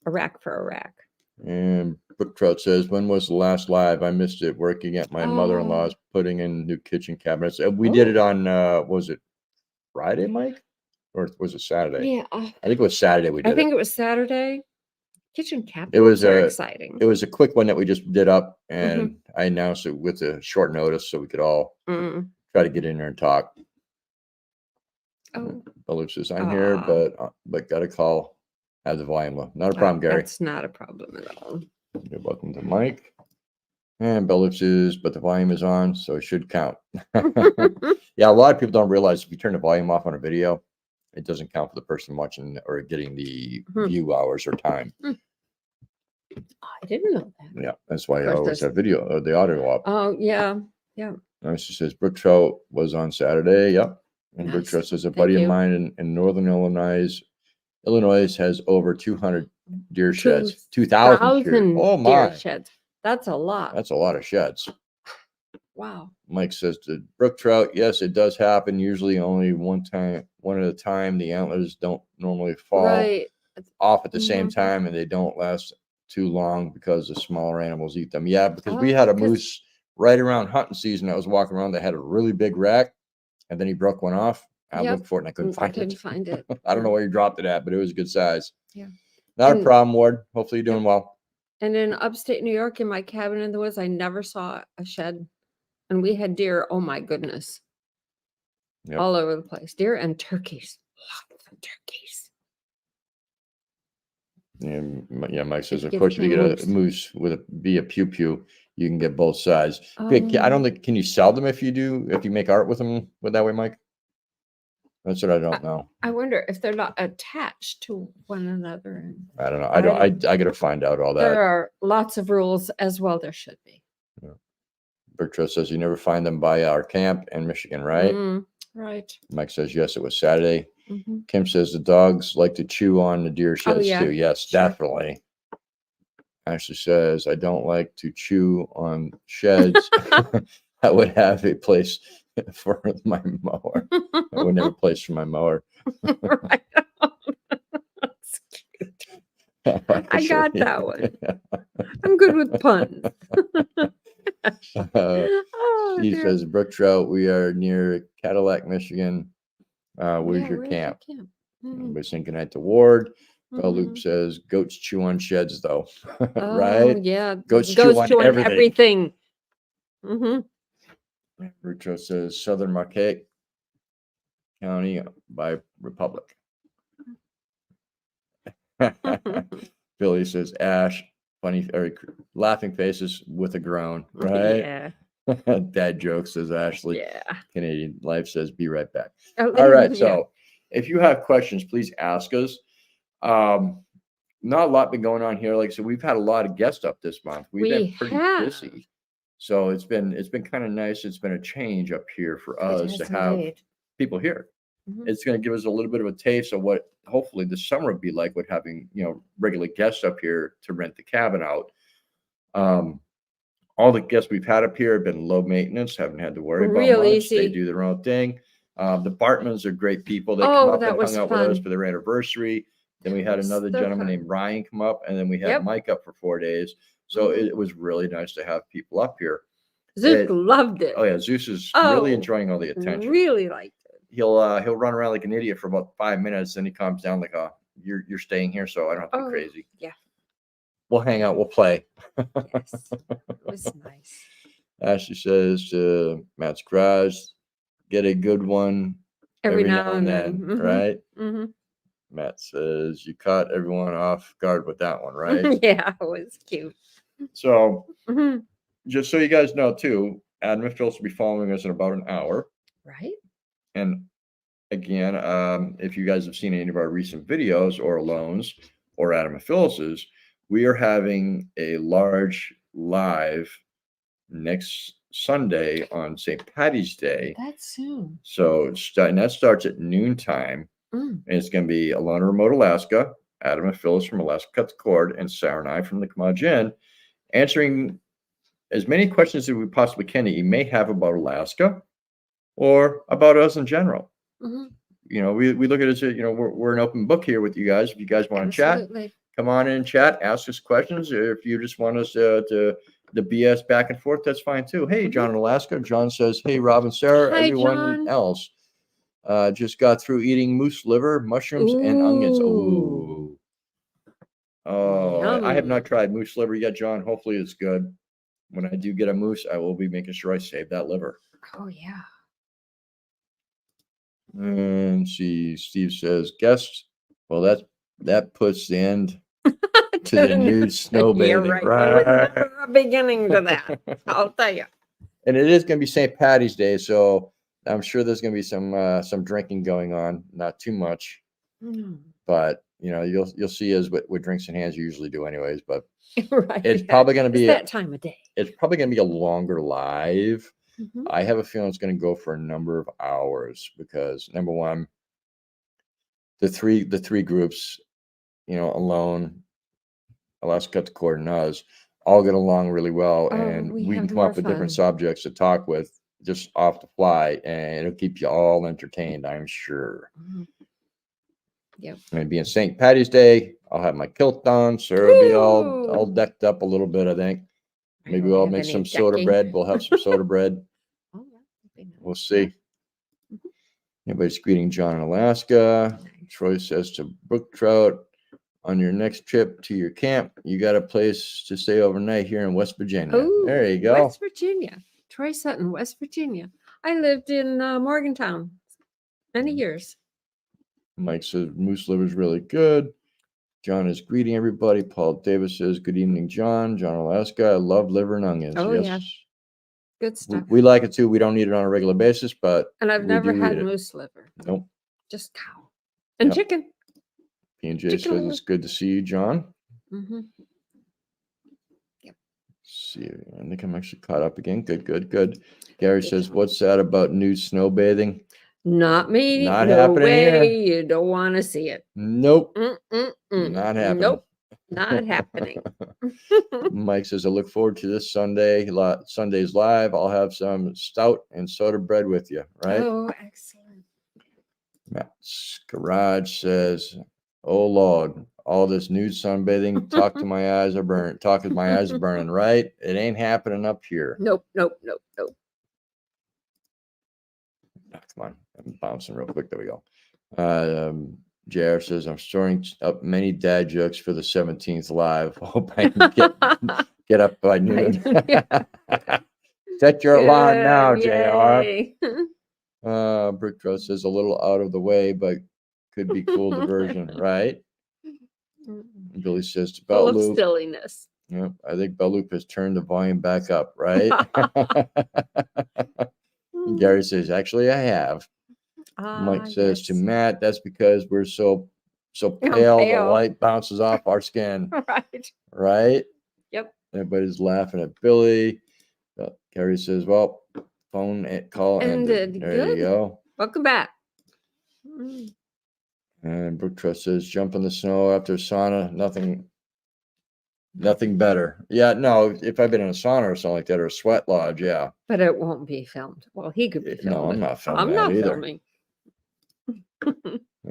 A rack for a rack. And Brook Trout says, when was the last live? I missed it working at my mother-in-law's putting in new kitchen cabinets. We did it on, was it Friday, Mike? Or was it Saturday? Yeah. I think it was Saturday we did I think it was Saturday. Kitchen cabinets exciting. It was a quick one that we just did up, and I announced it with a short notice so we could all try to get in there and talk. Oh. Bellew says, I'm here, but got to call. Have the volume low. Not a problem, Gary. That's not a problem at all. You're welcome to Mike. And Bellew says, but the volume is on, so it should count. Yeah, a lot of people don't realize if you turn the volume off on a video, it doesn't count for the person watching or getting the view hours or time. I didn't know that. Yeah, that's why I always have video or the audio up. Oh, yeah. Yeah. She says, Brook Trout was on Saturday. Yep. And Brook Trout says, a buddy of mine in Northern Illinois has over 200 deer sheds. 2,000 sheds. Oh, my. Deer sheds. That's a lot. That's a lot of sheds. Wow. Mike says to Brook Trout, yes, it does happen. Usually only one at a time. The antlers don't normally fall off at the same time, and they don't last too long because the smaller animals eat them. Yeah, because we had a moose right around hunting season that was walking around that had a really big rack, and then he broke one off. I looked for it and I couldn't find it. I don't know where he dropped it at, but it was a good size. Yeah. Not a problem, Ward. Hopefully you're doing well. And in upstate New York, in my cabin in the woods, I never saw a shed. And we had deer, oh my goodness. Yep. All over the place. Deer and turkeys. Lots of turkeys. Yeah, Mike says, of course, if you get a moose with a pew-pew, you can get both sides. I don't think, can you sell them if you make art with them that way, Mike? That's what I don't know. I wonder if they're not attached to one another. I don't know. I got to find out all that. There are lots of rules as well. There should be. Yeah. Bertrand says you never find them by our camp in Michigan, right? Right. Mike says, yes, it was Saturday. Kim says the dogs like to chew on the deer sheds too. Yes, definitely. Ashley says, I don't like to chew on sheds. I would have a place for my mower. I wouldn't have a place for my mower. Right. That's cute. I got that one. I'm good with puns. Oh, She dear. says, Brook Trout, we are near Cadillac, Michigan. Where's Yeah, your where's camp? Mhm, We're saying goodnight to Ward. Luke mhm. says, goats chew on sheds, though. Oh, Right? yeah. Goats Goes chew on to everything. everything. Hmm. Brook Trout says, Southern Marquette County by Republic. Billy says, Ash, funny or laughing faces with a groan, right? Yeah. Dad joke, says Ashley. Yeah. Canadian Life says, be right back. Oh, All right. yeah. So if you have questions, please ask us. Not a lot been going on here. Like, so we've had a lot of guests up this month. We've been We pretty have. busy. So it's been kind of nice. It's been a change up here for It us to has have indeed. people here. Mhm. It's going to give us a little bit of a taste of what hopefully the summer would be like with having, regular guests up here to rent the cabin out. All the guests we've had up here have been low maintenance, haven't had to worry about Real much. They easy. do their own thing. The Bartmans are great people. They come Oh, up that and was hung out with us fun. for their anniversary. Then we had Was another so gentleman fun. named Ryan come up, and then we had Yep. Mike up for 4 days. So Mhm. it was really nice to have people up here. Zeus loved it. Oh yeah, Zeus is really Oh, enjoying all the attention. really liked it. He'll run around like an idiot for about 5 minutes, then he calms down like, you're staying here, so I don't have to be Oh, crazy. yeah. We'll hang out, we'll play. Yes. It was nice. Ashley says, Matt's garage, get a good one Every now and then. Mhm. right? Hmm. Matt says, you caught everyone off guard with that one, right? Yeah, it was cute. So Hmm. just so you guys know too, Adam and Phyllis will be following us in about an hour. Right? And again, if you guys have seen any of our recent videos or Alone's or Adam and Phyllis's, we are having a large live next Sunday on St. Patty's Day. That's soon. So and that starts at noontime. Mm. And it's going to be Alana Remote Alaska, Adam and Phyllis from Alaska Cut the Cord, and Sarah and I from the Kamaj Inn, answering as many questions as we possibly can that you may have about Alaska or about us in general. Hmm. We look at it as, we're an open book here with you guys. If you guys want to chat, come on in and chat, ask us questions. If you just want us to the BS back and forth, that's fine too. Hey, John in Alaska. John says, hey, Rob and Sarah, Hi, everyone John. else. Just got through eating moose liver, mushrooms, and onions. Ooh. Oh, I have not Yum. tried moose liver yet, John. Hopefully it's good. When I do get a moose, I will be making sure I save that liver. Oh, yeah. And see, Steve says, guests. Well, that puts the end to the nude snow bathing. You're right. There was never a beginning to that. I'll tell you. And it is going to be St. Patty's Day, so I'm sure there's going to be some drinking going on. Not too much, but you'll see us with drinks in hands. You usually do, anyways. But right. It's probably going to be that time of day. It's probably going to be a longer live. Mm-hmm. I have a feeling it's going to go for a number of hours because number one, the three groups, Alone, Alaska Cut the Cord, and us, all get along really well, and we can come up with different subjects to talk with just off the fly, and it'll keep you all entertained, I'm sure. Mm-hmm. Yep. And being St. Patty's Day, I'll have my kilt on. Sarah will be all decked up a little bit, I think. Maybe we'll make some soda bread. We'll have some soda bread. Oh, yeah. We'll see. Yeah. Everybody's greeting John in Alaska. Nice. Troy says to Brook Trout, on your next trip to your camp, you got a place to stay overnight here in West Virginia. Ooh, there you go. West Virginia. Troy Sutton, West Virginia. I lived in Morgantown many years. Mike says moose liver is really good. John is greeting everybody. Paul Davis says, good evening, John. John, Alaska. I love liver and onions. Oh, yes. Yeah. Good stuff. We like it too. We don't eat it on a regular basis, but and I've never had moose liver. Nope. Just cow and chicken. P&J says it's good to see you, John. Mm-hmm. Yep. See, I think I'm actually caught up again. Good. Gary says, what's that about nude snow bathing? Not me. Not happening here. You don't want to see it. Nope. Not happening. Nope. Not happening. Mike says, I look forward to this Sunday. Sunday's live. I'll have some stout and soda bread with you, right? Oh, excellent. Matt's Garage says, Oh Lord, all this nude sunbathing. Talk to my eyes are burning. Talk as my eyes are burning. Right? It ain't happening up here. Nope, nope, nope, nope. Oh, come on, I'm bouncing real quick. There we go. JR says I'm storing up many dad jokes for the 17th live. Hope I can get up by noon. Set your alarm now, JR. Yay. Brick Road says a little out of the way, but could be cool diversion, right? And Billy says to Full Belt of Loop. silliness. Yep, I think Belt Loop has turned the volume back up, right? And Gary says, actually, I have. Mike says to Yes. Matt, that's because we're so I'm pale, the pale. light bounces off our skin, Right. right? Yep. Everybody's laughing at Billy. Gary says, well, phone call ended. Ended. There you Good. go. Welcome back. And Brook Trust says, jump in the snow after sauna, nothing better. Yeah, no, if I've been in a sauna or something like that, or a sweat lodge, yeah. But it won't be filmed. Well, he could be filmed. No, I'm not filming I'm that not either. filming.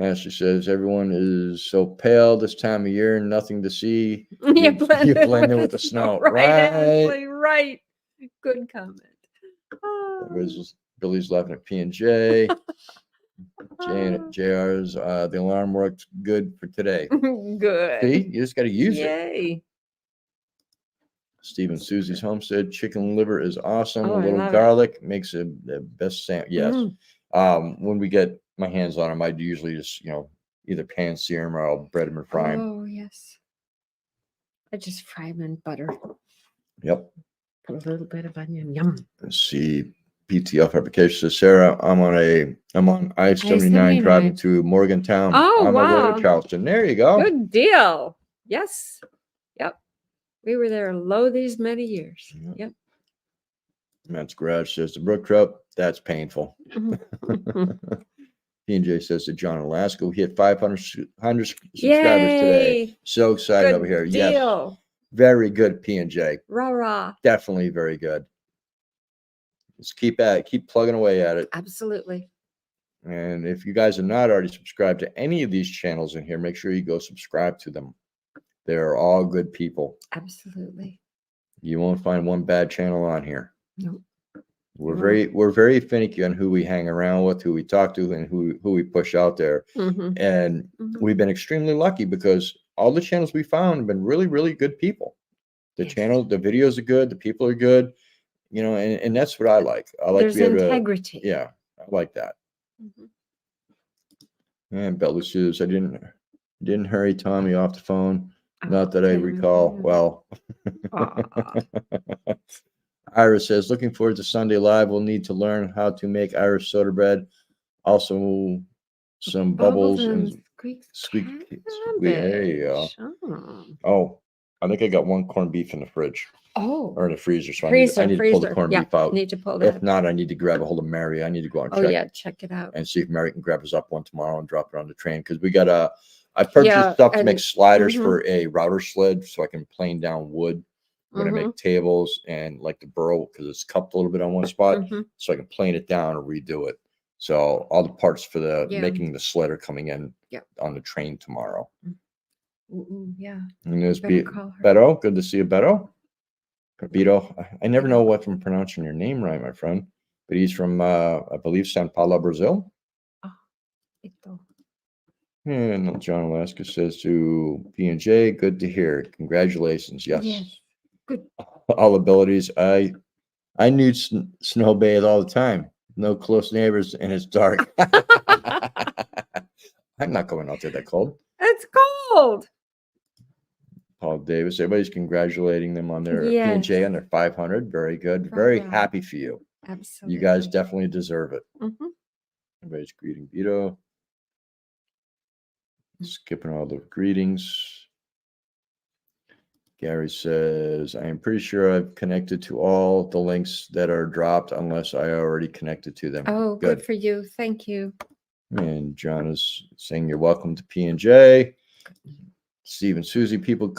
Ashley says, everyone is so pale this time of year, nothing to see. You You blend in with the snow. Right, Right. Ashley, right. Good comment. Billy's laughing at P&J. JR's, the alarm worked good for today. Good. See, you just got to use it. Yay. Steve and Susie's Homestead chicken liver is awesome. Oh, A I little love it. garlic makes it the best sandwich. Yes. Mm. When we get my hands on them, I usually just, either pan sear them or I'll bread them and fry them. Oh, yes. I just fry them in butter. Yep. Put a little bit of onion. Yum. Let's see. PTL fabrication says, Sarah, I'm on I-79 driving to Morgantown. Oh, on my way wow. to Charleston. There you go. Good deal. Yes. Yep. We were there low these many years. Yep. Matt's Garage says to Brook Trup, that's painful. P&J says to John Alaska, we hit 500 subscribers today. Yay. So excited Good over here. deal. Yes. Very good, P&J. Rah, rah. Definitely very good. Just keep at it. Keep plugging away at it. Absolutely. And if you guys are not already subscribed to any of these channels in here, make sure you go subscribe to them. They're all good people. Absolutely. You won't find one bad channel on here. Nope. We're very finicky on who we hang around with, who we talk to, and who we push out there. And we've been extremely lucky because all the channels we found have been really, really good people. The videos are good, the people are good, and that's what I like. I like There's to be able integrity. Yeah, I like that. And Bella says, I didn't hurry Tommy off the phone. Not that I recall. Well, Iris says, looking forward to Sunday Live. We'll need to learn how to make Irish soda bread. Also, some bubbles and squeak. There you go. Oh, I think I got one corned beef in the fridge. Oh. Or in the freezer. So Freezer, I need to pull the corned beef out. Need to pull that. If not, I need to grab a hold of Mary. I need to go and check. Oh, yeah. Check it out. And see if Mary can grab us up one tomorrow and drop it on the train. Because we got I purchased stuff to make sliders for a router sled so I can plane down wood when I make tables and like the burrow because it's cupped a little bit on one spot. So I can plane it down and redo it. So all the parts for the making the sled are coming in on the train tomorrow. Yeah. And there's Beto. Good to see you, Beto. Beto. I never know what I'm pronouncing your name right, my friend. But he's from, I believe, Sao Paulo, Brazil. And John Alaska says to P&J, good to hear. Congratulations. Yes. Good. All abilities. I nude snow bathe all the time. No close neighbors and it's dark. I'm not going out there that cold. It's cold. Paul Davis. Everybody's congratulating them on their P&J on their 500. Very good. Very happy for you. Absolutely. You guys definitely deserve it. Everybody's greeting Vito. Skipping all the greetings. Gary says, I am pretty sure I've connected to all the links that are dropped unless I already connected to them. Oh, good for you. Thank you. And John is saying you're welcome to P&J. Steve and Susie, people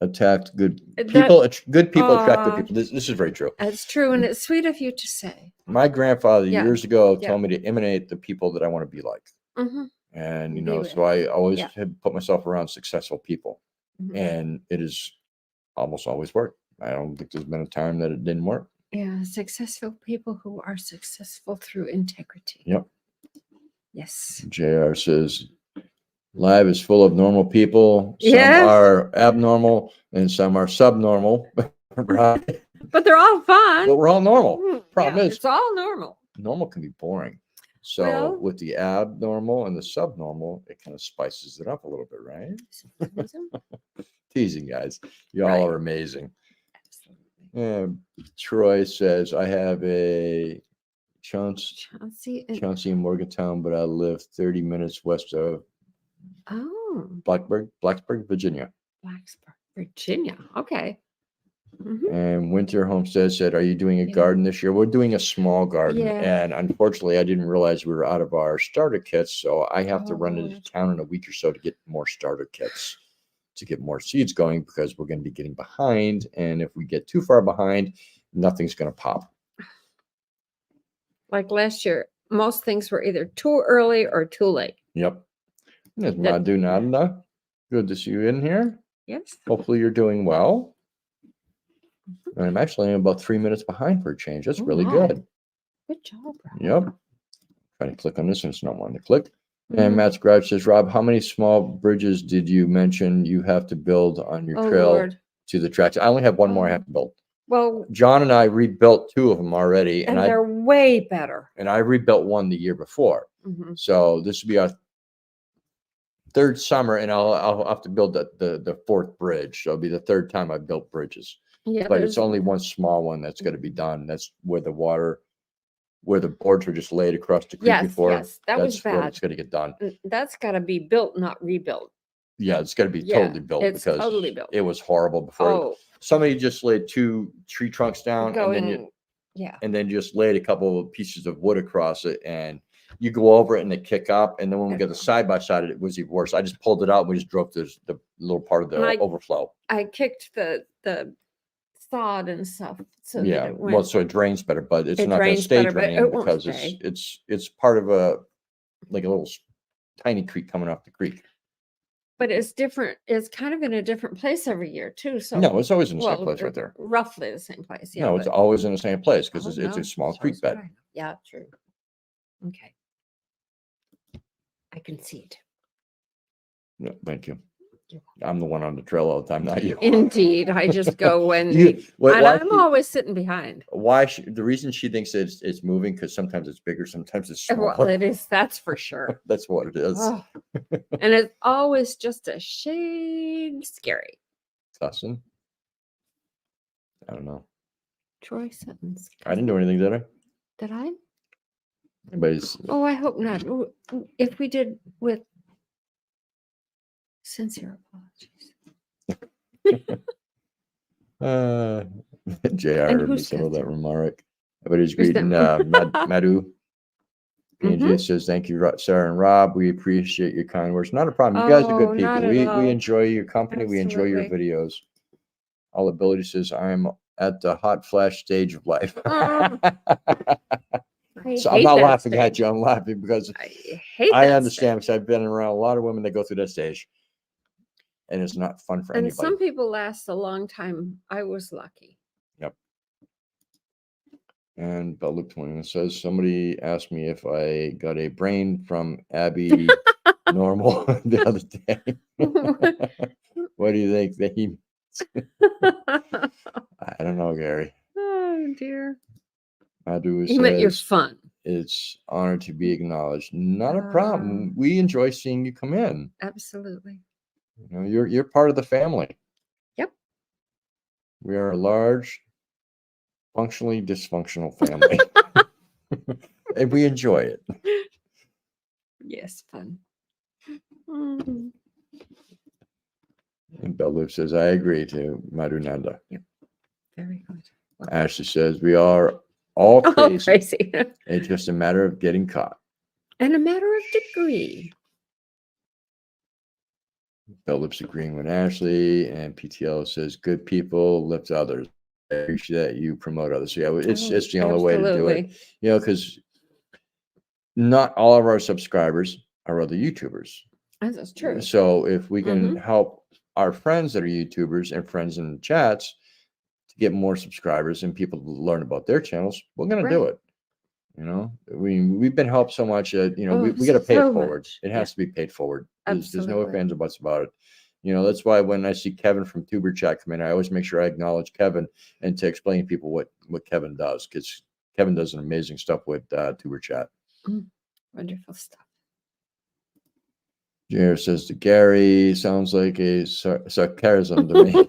attacked good people. Good people attract good people. This is very true. That's true. And it's sweet of you to say. My grandfather years ago told me to imitate the people that I want to be like. And, Be so with. I always Yeah. have put myself around successful people, Mhm. and it has almost always worked. I don't think there's been a time that it didn't work. Yeah, successful people who are successful through integrity. Yep. Yes. JR says, live is full of normal people. Some Yes. are abnormal and some are subnormal, right? But they're all fun. But we're all normal. Mm, Problem yeah, is, it's all normal. normal can be boring. So Well- with the abnormal and the subnormal, it kind of spices it up a little bit, right? Teasing, guys. Y'all Right. are amazing. Absolutely. Troy says, I have a Chauncey and Chauncey in Morgantown, but I live 30 minutes west of Blacksburg, Virginia. Blacksburg, Virginia. Okay. Mhm. And Winter Homestead said, are you doing a Yeah. garden this year? We're doing a small garden. Yeah. And unfortunately, I didn't realize we were out of our starter kits. So I have to run into Lord. town in a week or so to get more starter kits, to get more seeds going, because we're going to be getting behind. And if we get too far behind, nothing's going to pop. Like last year, most things were either too early or too late. Yep. There's That- Madhu Nanda. Good to see you in here. Yes. Hopefully you're doing well. And I'm actually about 3 minutes behind for a change. That's Oh, really wow. good. Good job, Rob. Yep. Trying to click on this and it's not wanting to click. And Mhm. Matt's Garage says, Rob, how many small bridges did you mention you have to build on your Oh, trail Lord. to the tracks? I only have one more I Oh. have to build. Well, John and I rebuilt 2 of them already, and and they're way better. I rebuilt one the year before. Mhm. So this will be our 3rd summer, and I'll have to build the 4th bridge. So it'll be the 3rd time I've built bridges. Yeah, But it's there's- only one small one that's going to be done. That's where the boards were just laid across the creek Yes, before. yes, that was That's where bad. it's going to get done. That's got to be built, not rebuilt. Yeah, it's got to be Yeah, totally built it's because totally built. it was horrible before. Oh, Somebody just laid 2 tree trunks down going, and then just laid a couple of pieces of wood across it, and you go over it and they kick up. And then when we got the side by side, it was even worse. I just pulled it out and we just drove to the little part of the overflow. I kicked the sod and stuff so that Yeah, it went. well, so it drains better, but it's It not going to drains stay better, but draining it won't because stay. it's part of a little tiny creek coming off the creek. But it's different. It's kind of in a different place every year too. So No, it's always in the same place right there. Roughly the same place. Yeah. No, it's always in the same place because Oh, it's no, a small so creek is what bed. I know. Yeah, true. Okay. I concede. No, thank you. You're I'm the one on the trail all the time, not you. Indeed, I just go when, You- and why I'm she- always sitting behind. the reason she thinks it's moving, because sometimes it's bigger, sometimes it's smaller. Well, it is. That's for sure. That's what it is. Oh, and it's always just a shade scary. Tussin? I don't know. Troy Sutton's. I didn't do anything, did I? Did I? Anybody's Oh, I hope not. If we did, with sincere apologies. JR And heard me who's some of that cousin? remark. Everybody's Who's greeting that? Madhu. PJ Mhm. says, thank you, Sarah and Rob. We appreciate your kind words. Not a problem. You guys are Oh, good not people. at all. We enjoy your company. We enjoy your Absolutely. videos. All Ability says, I'm at the hot flash stage of life. I So I'm hate not that laughing at stage. you. I'm laughing because I hate I that understand, stage. because I've been around a lot of women that go through that stage, and it's not fun for And anybody. some people last a long time. I was lucky. Yep. And Bell Luke 21 says, somebody asked me if I got a brain from Abby Normal the other day. What do you think that he? I don't know, Gary. Oh dear. Madhu You meant you're says, fun. it's honored to be acknowledged. Not a problem. We enjoy seeing you come in. Absolutely. You know, you're part of the family. Yep. We are a large, functionally dysfunctional family. And we enjoy it. Yes, fun. Mm. And Bellip says, I agree to Madhunanda. Very good. Well, Ashley says, we are all oh, crazy. crazy. It's just a matter of getting caught. And a matter of degree. Bellip's agreeing with Ashley, and PTL says, good people lift others. I appreciate that you promote others. So yeah, it's the only way to do it. Absolutely. You know, because not all of our subscribers our other YouTubers. That's true. So if we can help our friends that are YouTubers and friends in the chats to get more subscribers and people to learn about their channels, we're going to do Right. it. You know, we've been helped so much that, you know, we got to pay so it forward. much. It has to be paid forward. There's no ifs, Absolutely. ands, or buts about it. You know, that's why when I see Kevin from Tuber Chat come in, I always make sure I acknowledge Kevin and to explain to people what Kevin does, because Kevin does an amazing stuff with Tuber Chat. Wonderful stuff. Jared says to Gary, sounds like a sarcasm to me.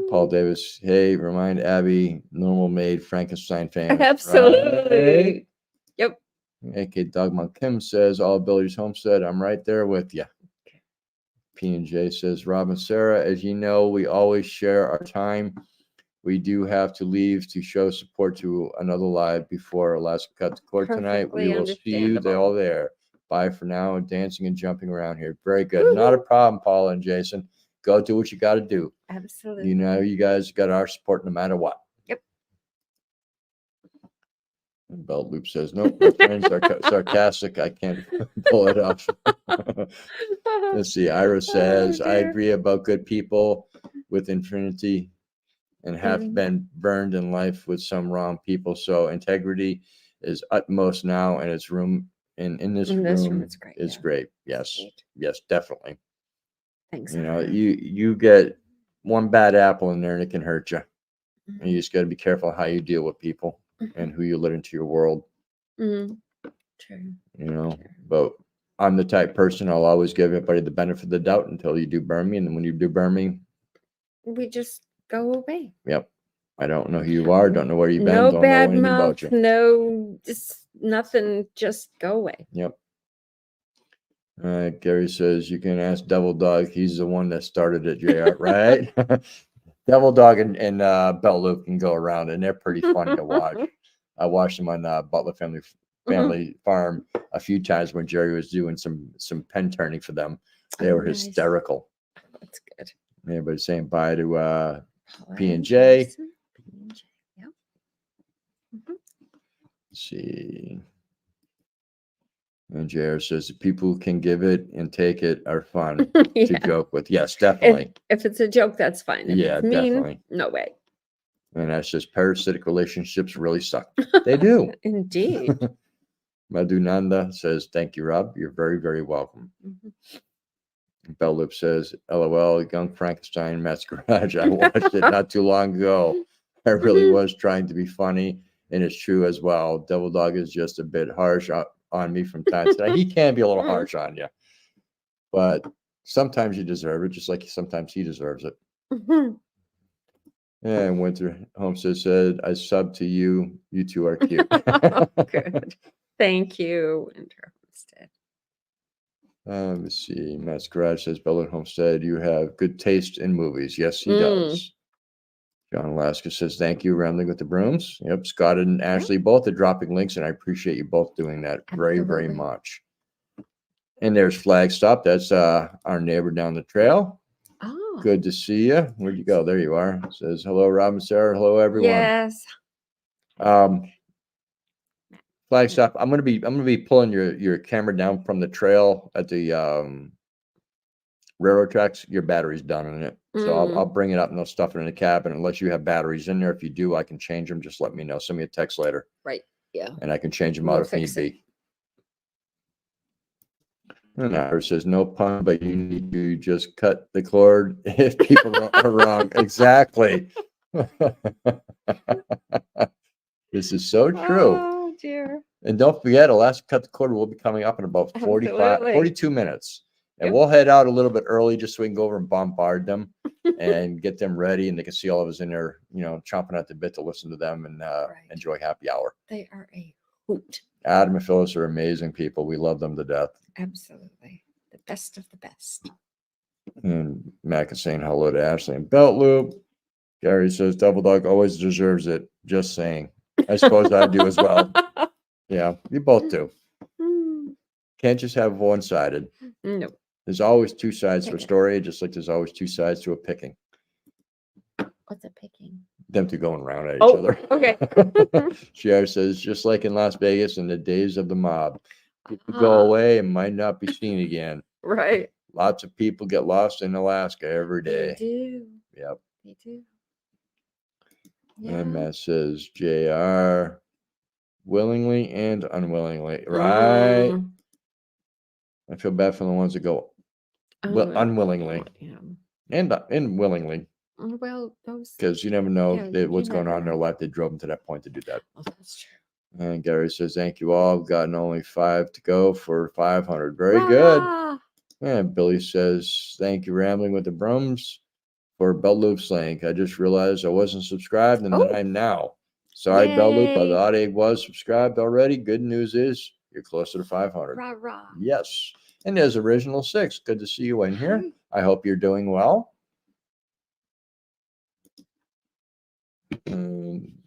Paul Davis, hey, remind Abby, normal made Frankenstein fans. Absolutely. Right? Yep. AK Dogmont Kim says, all abilities homestead, I'm right there with you. P&J says, Rob and Sarah, as you know, we always share our time. We do have to leave to show support to another live before Alaska Cut the Cord tonight. We will see you all there. Bye for now. Dancing and jumping around here. Very good. Woo-hoo. Not a problem, Paula and Jason. Go do what you got to do. Absolutely. You know, you guys got our support no matter what. Yep. And Belt Loop says, nope, my friends are sarcastic. I can't pull it off. Let's see. Ira says, I agree about good people with infinity and have been burned in life with some wrong people. So integrity is utmost now, and its room in this room it's great. is great. Yes. Yes, definitely. Thanks. You know, you get one bad apple in there and it can hurt you. And you just got to be careful how you deal with people and who you let into your world. True. You know, but I'm the type person, I'll always give everybody the benefit of the doubt until you do burn me. And then when you do burn me, we just go away. Yep. I don't know who you are. Don't know where you've been. No don't bad know anything mouth. about you. No, just nothing. Just go away. Yep. Gary says you can ask Devil Dog. He's the one that started it, JR, right? Devil Dog and Bell Loop can go around, and they're pretty funny to watch. I watched them on Butler Family Farm a few times when Jerry was doing some pen turning for them. They were hysterical. That's good. Everybody's saying bye to P&J. Yep. Let's see. And JR says the people who can give it and take it are fun to joke with. Yes, definitely. If it's a joke, that's fine. If Yeah, it's mean, definitely. No way. And that's just parasitic relationships really suck. They do. Indeed. Madhunanda says, thank you, Rob. You're very, very welcome. Bell Lip says, LOL, Young Frankenstein, Matt's Garage. I watched it not too long ago. I really was trying to be funny, and it's true as well. Devil Dog is just a bit harsh on me from time to time. He can be a little harsh on you, but sometimes you deserve it, just like sometimes he deserves it. And Winter Homestead said, I sub to you. You two are cute. Good. Thank you, Winter Homestead. Let's see. Matt's Garage says, Bella Homestead, you have good taste in movies. Yes, he does. John Alaska says, thank you, Rambling with the Brooms. Yep, Scott and Ashley both are dropping links, and I appreciate you both doing that very, very much. And there's Flagstop. That's our neighbor down the trail. Oh. Good to see you. Where'd you go? There you are. It says, hello, Rob and Sarah. Hello, everyone. Yes. Flagstop. I'm gonna be pulling your camera down from the trail at the railroad tracks. Your battery's done in it, so I'll bring it up and I'll stuff it in the cabin unless you have batteries in there. If you do, I can change them. Just let me know. Send me a text later. Right. Yeah. And I can change them out if need be. And Ira says, no pun, but you need to just cut the cord if people are wrong. Exactly. This is so true. Oh, dear. And don't forget, Alaska Cut the Cord will be coming up in about 42 minutes. And we'll head out a little bit early just so we can go over and bombard them and get them ready. And they can see all of us in there, you know, chomping at the bit to listen to them and enjoy happy hour. They are a hoot. Adam and Phyllis are amazing people. We love them to death. Absolutely. The best of the best. And Mac is saying hello to Ashley and Belt Loop. Gary says, Double Dog always deserves it. Just saying. I suppose I do as well. Yeah, you both do. Can't just have one-sided. No. There's always two sides to a story, just like there's always two sides to a picking. What's a picking? Them two going around at each other. Okay. She says, just like in Las Vegas in the days of the mob, People go away and might not be seen again. Right. Lots of people get lost in Alaska every They day. do. Yep. They do. And Yeah. that says JR willingly and unwillingly. Right. Mm. I feel bad for the ones that go unwillingly Yeah. and willingly, Well, those. because you never know Yeah, you what's going never on in their know. life. They drove them to that point to do that. Well, that's true. And Gary says, thank you all. I've gotten only 5 to go for 500. Very good. Rah-rah! And Billy says, thank you, Rambling with the Brums, for Belt Loop's link. I just realized I wasn't subscribed, and Oh. I'm now. Sorry, Belt Loop. I Yay. thought I was subscribed already. Good news is you're closer to 500. Rah-rah. Yes. And there's Original 6. Good to see you in here. Hi. I hope you're doing well.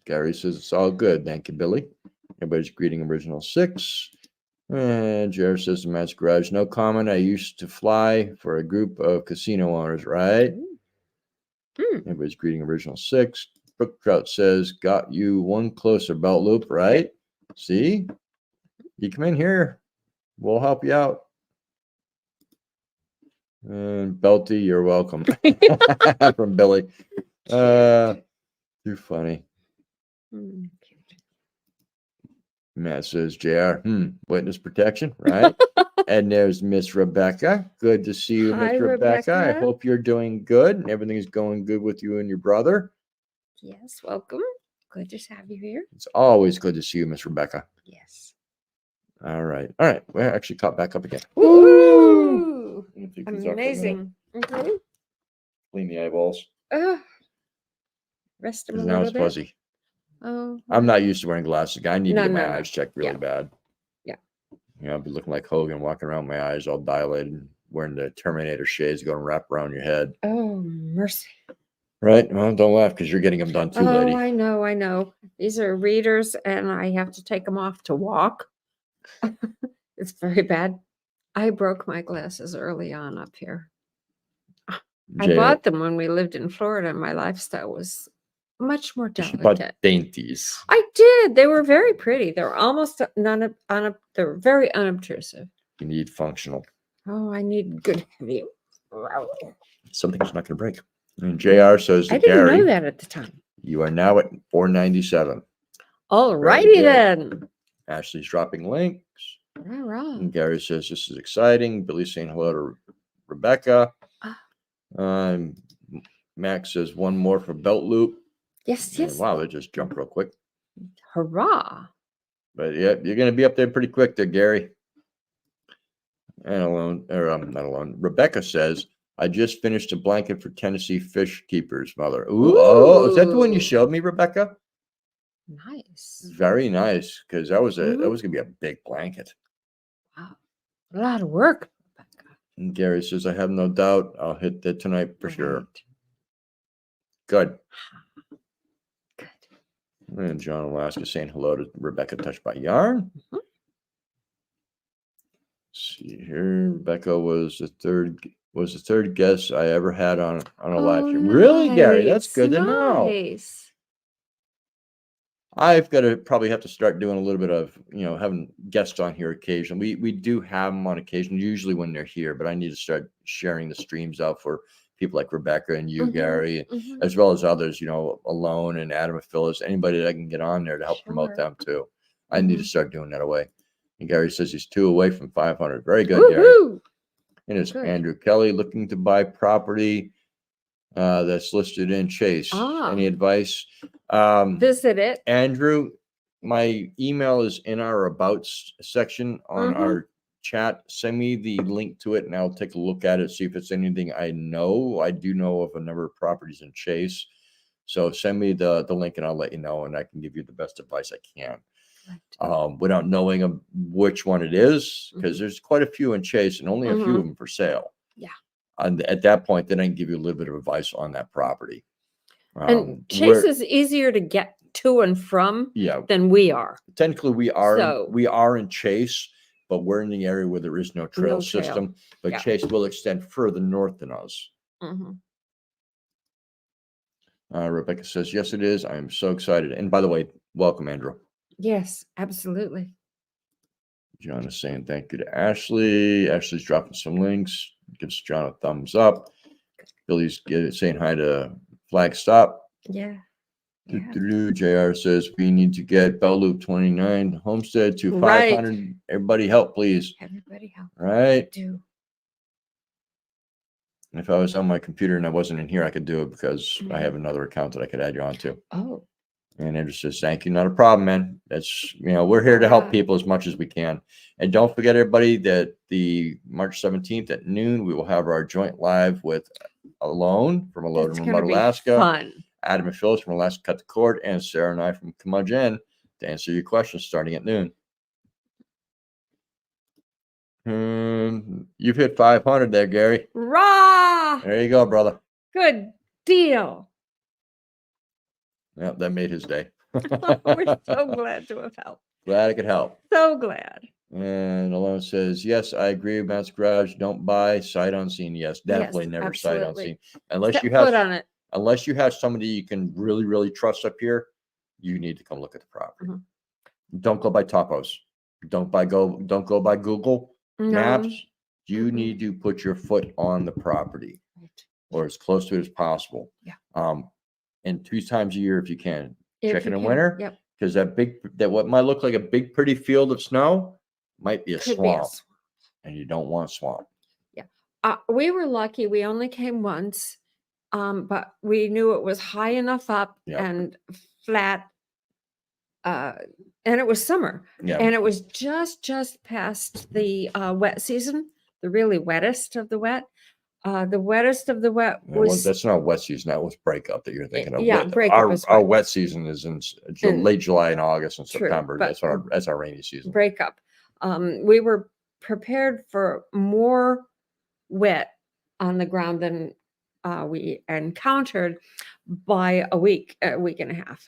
Gary says it's all good. Thank you, Billy. Everybody's greeting Original 6. And Jared says the Matt's Garage. No comment. I used to fly for a group of casino owners, right? Everybody's greeting Original 6. Brook Trout says, got you one closer, Belt Loop, right? See? You come in here. We'll help you out. And Belty, you're welcome. From Billy. Too funny. Matt says, JR, witness protection, right? And there's Miss Rebecca. Good to see you, Hi, Miss Rebecca. I Rebecca. hope you're doing good and everything's going good with you and your brother. Yes, welcome. Good to have you here. It's always good to see you, Miss Rebecca. Yes. All right. All right. We're actually caught back up again. Woo! Let me take these off for a minute. Amazing. Okay. Clean the eyeballs. Rest them a Because now little it's bit. fuzzy. Oh. I'm not used to wearing glasses. I need to No, get my no, no. eyes checked really Yeah. bad. Yeah. You know, I'll be looking like Hogan, walking around with my eyes all dilated, wearing the Terminator shades going to wrap around your head. Oh, mercy. Right? Well, don't laugh because you're getting them done too, lady. I know, I know. These are readers and I have to take them off to walk. It's very bad. I broke my glasses early on up here. I bought them when we lived in Florida. My lifestyle was much more She bought delicate. dainties. I did. They were very pretty. They were almost they were very unobtrusive. You need functional. Oh, I need good view. Something's not going to break. And JR says to I didn't Gary, know that at the time. you are now at 497. All righty good. then. Ashley's dropping links. All right. And Gary says this is exciting. Billy's saying hello to Rebecca. Max says one more for Belt Loop. Yes, yes. Wow, they just jumped real quick. Hurrah. But yeah, you're going to be up there pretty quick there, Gary. And not alone. Rebecca says, I just finished a blanket for Tennessee Fish Keepers, mother. Ooh. Oh, is that the one you showed me, Rebecca? Nice. Very nice, because that was going to be a big blanket. Wow. A lot of work, Rebecca. And Gary says, I have no doubt I'll hit that tonight for sure. Good. Good. And John Alaska saying hello to Rebecca Touched by Yarn. See here, Rebecca was the third guest I ever had on a live stream. Really, Gary? That's good to know. I've got to probably have to start doing a little bit of, having guests on here occasionally. We do have them on occasion, usually when they're here, but I need to start sharing the streams out for people like Rebecca and you, Gary, as well as others, Alone and Adam and Phyllis, anybody that I can get on there to help promote them too. I need to start doing that away. And Gary says he's 2 away from 500. Very good, Gary. And it's Andrew Kelly looking to buy property that's listed in Chase. Any advice? Visit it. Andrew, my email is in our About section on our chat. Send me the link to it and I'll take a look at it, see if it's anything I know. I do know of a number of properties in Chase. So send me the link and I'll let you know, and I can give you the best advice I can. Without knowing which one it is, because there's quite a few in Chase and only a few of them for sale. Yeah. And at that point, then I can give you a little bit of advice on that property. And Chase is easier to get to and from than we are. Technically, we are in Chase, but we're in the area where there is no trail system. But Chase will extend further north than us. Rebecca says, yes, it is. I am so excited. And by the way, welcome, Andrew. Yes, absolutely. John is saying thank you to Ashley. Ashley's dropping some links. Gives John a thumbs up. Billy's saying hi to Flagstop. Yeah. JR says we need to get Bell Loop 29 Homestead to Right. 500. Everybody help, please. Everybody help. Right. Do. If I was on my computer and I wasn't in here, I could do it because I have another account that I could add you onto. Oh. And Andrew says, thank you. Not a problem, man. That's, we're here to help people as much as we can. And don't forget, everybody, that the March 17th at noon, we will have our joint live with Alone from Alone in Remote Alaska. Fun. Adam and Phyllis from Alaska Cut the Cord, and Sarah and I from Curmudgeon to answer your questions starting at noon. You've hit 500 there, Gary. Rah! There you go, brother. Good deal. Yeah, that made his day. We're so glad to have helped. Glad I could help. So glad. And Alone says, yes, I agree. Matt's Garage, don't buy sight unseen. Yes, definitely never sight unseen. Unless you have on it. Unless you have somebody you can really, really trust up here, you need to come look at the property. Don't go by topos. Don't go by Google Maps. You need to put your foot on the property or as close to it as possible. Yeah. And 2 times a year if you can. Check it in can. winter. Yep. Because that what might look like a big pretty field of snow might be a swamp. And you don't want a swamp. Yeah. We were lucky. We only came once. But we knew it was high enough up and flat. And it was summer. Yeah. And it was just past the wet season, the really wettest of the wet. The wettest of the wet was. That's not wet season. That was breakup that you're thinking of. Yeah, breakup. Our wet season is in late July and August and September. True, that's our rainy season. Breakup. We were prepared for more wet on the ground than we encountered by a week and a half.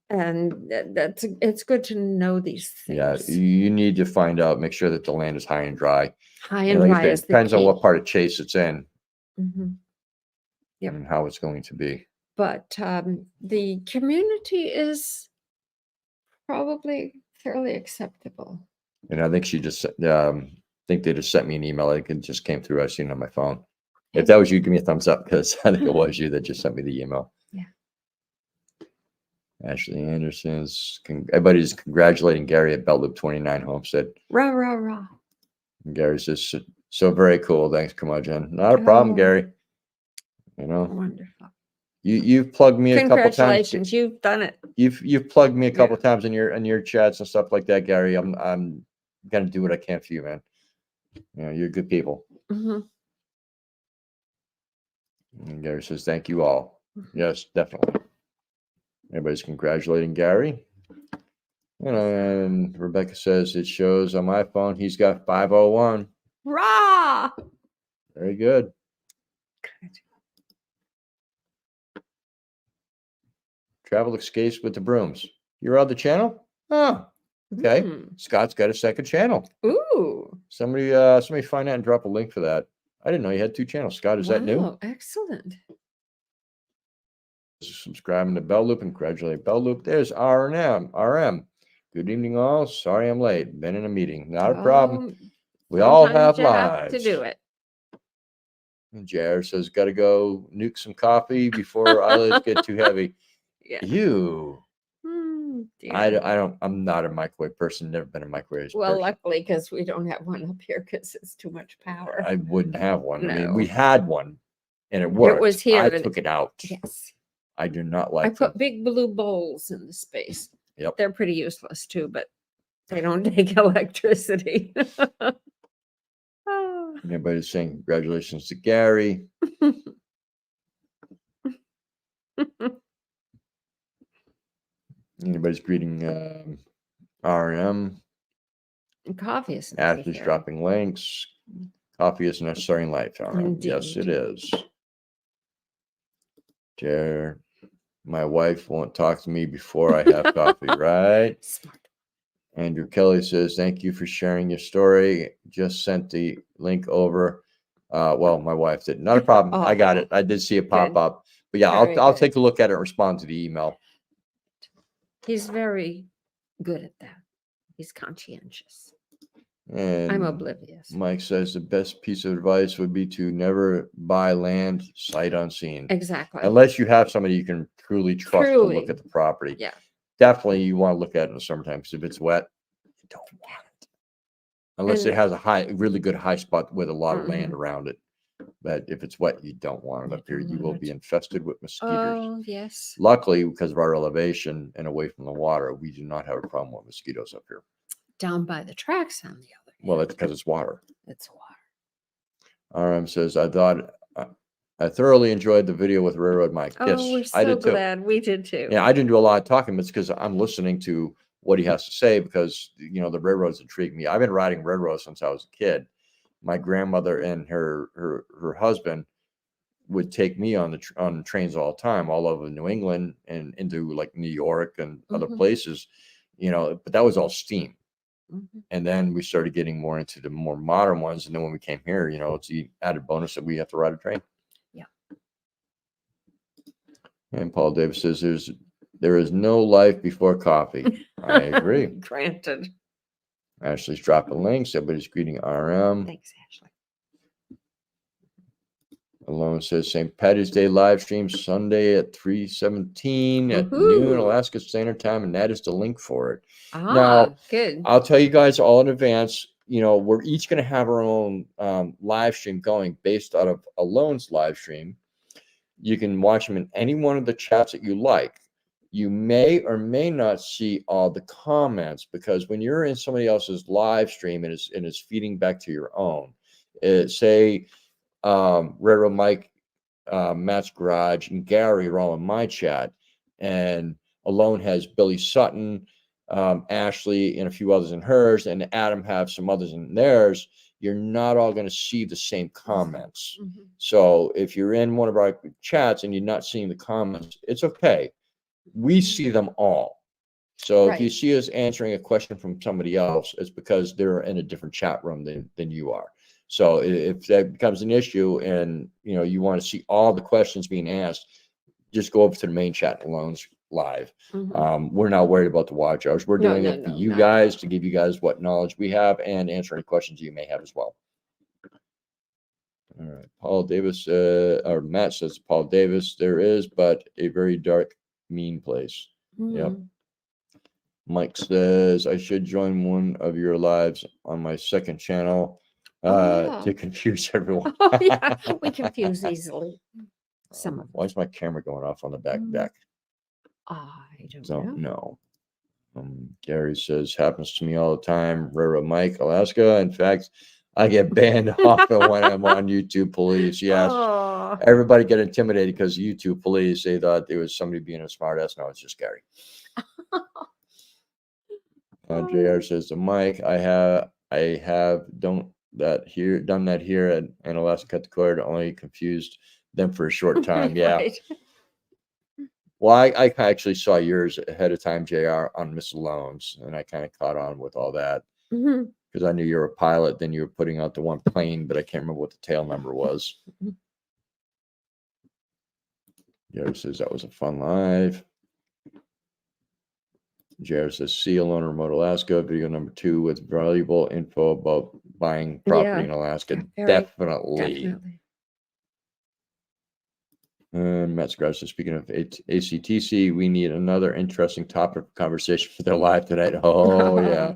And it's good to know these things. Yeah, you need to find out, make sure that the land is high and dry. High and dry is the depends on key. what part of Chase it's in. Yep. And how it's going to be. But the community is probably fairly acceptable. And I think she just think they just sent me an email. I think it just came through. I seen it on my phone. If that was you, give me a thumbs up because I think it was you that just sent me the email. Yeah. Ashley Anderson's everybody's congratulating Gary at Bell Loop 29 Homestead. Rah, rah, rah. And Gary says, so very cool. Thanks, Curmudgeon. Not a problem, Gary. Wonderful. You've plugged me a couple times. Congratulations, you've done it. You've plugged me a couple times in your chats and stuff like that, Gary. I'm gonna do what I can for you, man. You're good people. And Gary says, thank you all. Yes, definitely. Everybody's congratulating Gary. And Rebecca says it shows on my phone he's got 501. Rah! Very good. Travel Escapes with the Brooms. You're on the channel? Oh, okay. Scott's got a second channel. Ooh. Somebody find out and drop a link for that. I didn't know you had 2 channels. Scott, is that new? Oh, excellent. Subscribing to Bell Loop and congratulate Bell Loop. There's RM. Good evening, all. Sorry I'm late. Been in a meeting. Not a problem. We all have lives. To do it. And Jared says, got to go nuke some coffee before eyelids get too heavy. Yeah. I'm not a microwave person. Never been a microwave person. Luckily, because we don't have one up here because it's too much power. I wouldn't have one. No. I mean, we had one and it worked. It was here. I took it out. Yes. I do not like I put big blue bowls in the space. Yep. They're pretty useless too, but they don't take electricity. Everybody's saying congratulations to Gary. Anybody's greeting RM. Coffee is Ashley's dropping links. Coffee is necessary in life, RM. Yes, it is. Jared, my wife won't talk to me before I have coffee, right? Smart. Andrew Kelly says, thank you for sharing your story. Just sent the link over. Well, my wife did. Not a problem. I got it. I did see it pop up. But yeah, I'll take a look at it and respond to the email. He's very good at that. He's conscientious. And I'm oblivious. Mike says the best piece of advice would be to never buy land sight unseen. Exactly. Unless you have somebody you can truly trust to look Truly. at the property. Yeah. Definitely you want to look at it in the summertime because if it's wet, you don't want it. Unless it And- has a really good high spot with a lot of land Mhm. around it. But if it's wet, you don't want it You up here. don't You will want be it. infested with mosquitoes. Oh, yes. Luckily, because of our elevation and away from the water, we do not have a problem with mosquitoes up here. Down by the tracks on the other hand. Well, that's because it's water. It's water. RM says, I thought I thoroughly enjoyed the video with Railroad Mike. Oh, Yes, we're I so did too. glad. We did too. Yeah, I didn't do a lot of talking, but it's because I'm listening to what he has to say because, you know, the railroads intrigue me. I've been riding railroads since I was a kid. My grandmother and her husband would take me on on trains all the time, all over New England and into like New York and other Mhm. places, you know, but that was all steam. Mhm. And then we started getting more into the more modern ones. And then when we came here, you know, it's the added bonus that we have to ride a train. Yeah. And Paul Davis says there is no life before coffee. I agree. Granted. Ashley's dropping links. Everybody's greeting RM. Thanks, Ashley. Alone says St. Patty's Day live stream Sunday at 3:17 at noon Woohoo. Alaska Standard Time, and that is the link for it. Ah, Now, good. I'll tell you guys all in advance. You know, we're each going to have our own live stream going based out of Alone's live stream. You can watch them in any one of the chats that you like. You may or may not see all the comments because when you're in somebody else's live stream and it's feeding back to your own, say Railroad Mike, Matt's Garage, and Gary are all in my chat, and Alone has Billy Sutton, Ashley, and a few others in hers, and Adam have some others in theirs. You're not all going to see the same comments. Mhm. So if you're in one of our chats and you're not seeing the comments, it's okay. We see them all. So if you Right. see us answering a question from somebody else, it's because they're in a different chat room than you are. So if that becomes an issue and you know you want to see all the questions being asked, just go over to the main chat Alone's live. Mhm. We're not worried about the watch hours. We're No, doing no, it for no, you not at guys all. to give you guys what knowledge we have and answer any questions you may have as well. All right, Paul Davis, or Matt says Paul Davis, there is, but a very dark, mean place. Yep. Mhm. Mike says I should join one of your lives on my second channel Oh, to confuse everyone. Oh, yeah. We confuse easily. Some of Why us. is my camera going off on the back deck? I don't Don't know. know. Gary says happens to me all the time. Railroad Mike, Alaska. In fact, I get banned often when I'm on YouTube police. Yes. Oh. Everybody get intimidated because YouTube police, they thought there was somebody being a smart ass. No, it's just Gary. JR says to Mike, I have done that here at Alaska Cut the Cord, only confused them for a short time. Yeah. Right. Well, I actually saw yours ahead of time, JR, on Miss Alone's, and I kind of caught on with all that Mhm. because I knew you were a pilot. Then you were putting out the one plane, but I can't remember what the tail number was. JR says that was a fun live. JR says, see Alone Remote Alaska, video number 2 with valuable info about buying property in Alaska. Definitely. And Matt Scratch says, speaking of ACTC, we need another interesting topic of conversation for their live tonight. Oh, yeah.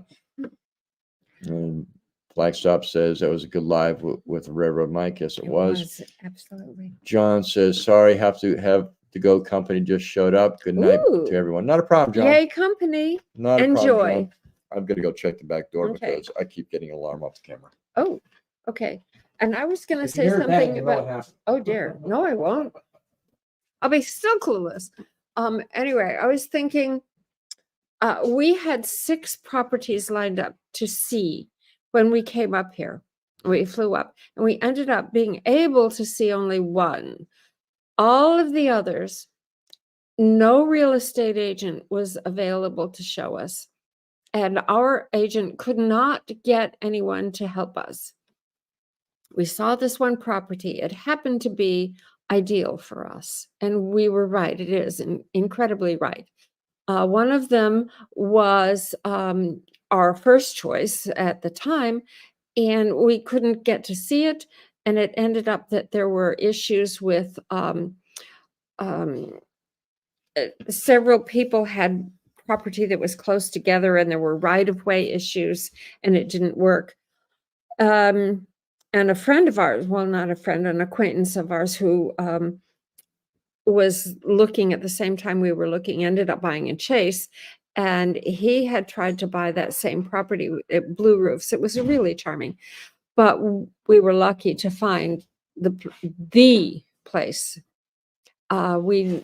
And Flagstop says that was a good live with Railroad Mike. Yes, it was. Absolutely. John says, sorry, have to go. Company just showed up. Good night Ooh. to everyone. Not a problem, John. Yay, company. Not a Enjoy. problem, John. I'm going to go check the back door Okay. because I keep getting an alarm off the camera. Oh, okay. And I was going to If you say hear that, something you know what about. happened. Oh dear. No, I won't. I'll be still clueless. Anyway, I was thinking we had 6 properties lined up to see when we came up here. We flew up and we ended up being able to see only one. All of the others, no real estate agent was available to show us. And our agent could not get anyone to help us. We saw this one property. It happened to be ideal for us. And we were right. It is incredibly right. One of them was our first choice at the time, and we couldn't get to see it. And it ended up that there were issues with um, several people had property that was close together, and there were right-of-way issues, and it didn't work. And a friend of ours, well, not a friend, an acquaintance of ours who was looking at the same time we were looking, ended up buying in Chase, and he had tried to buy that same property at Blue Roofs. It was really charming, but we were lucky to find the place. We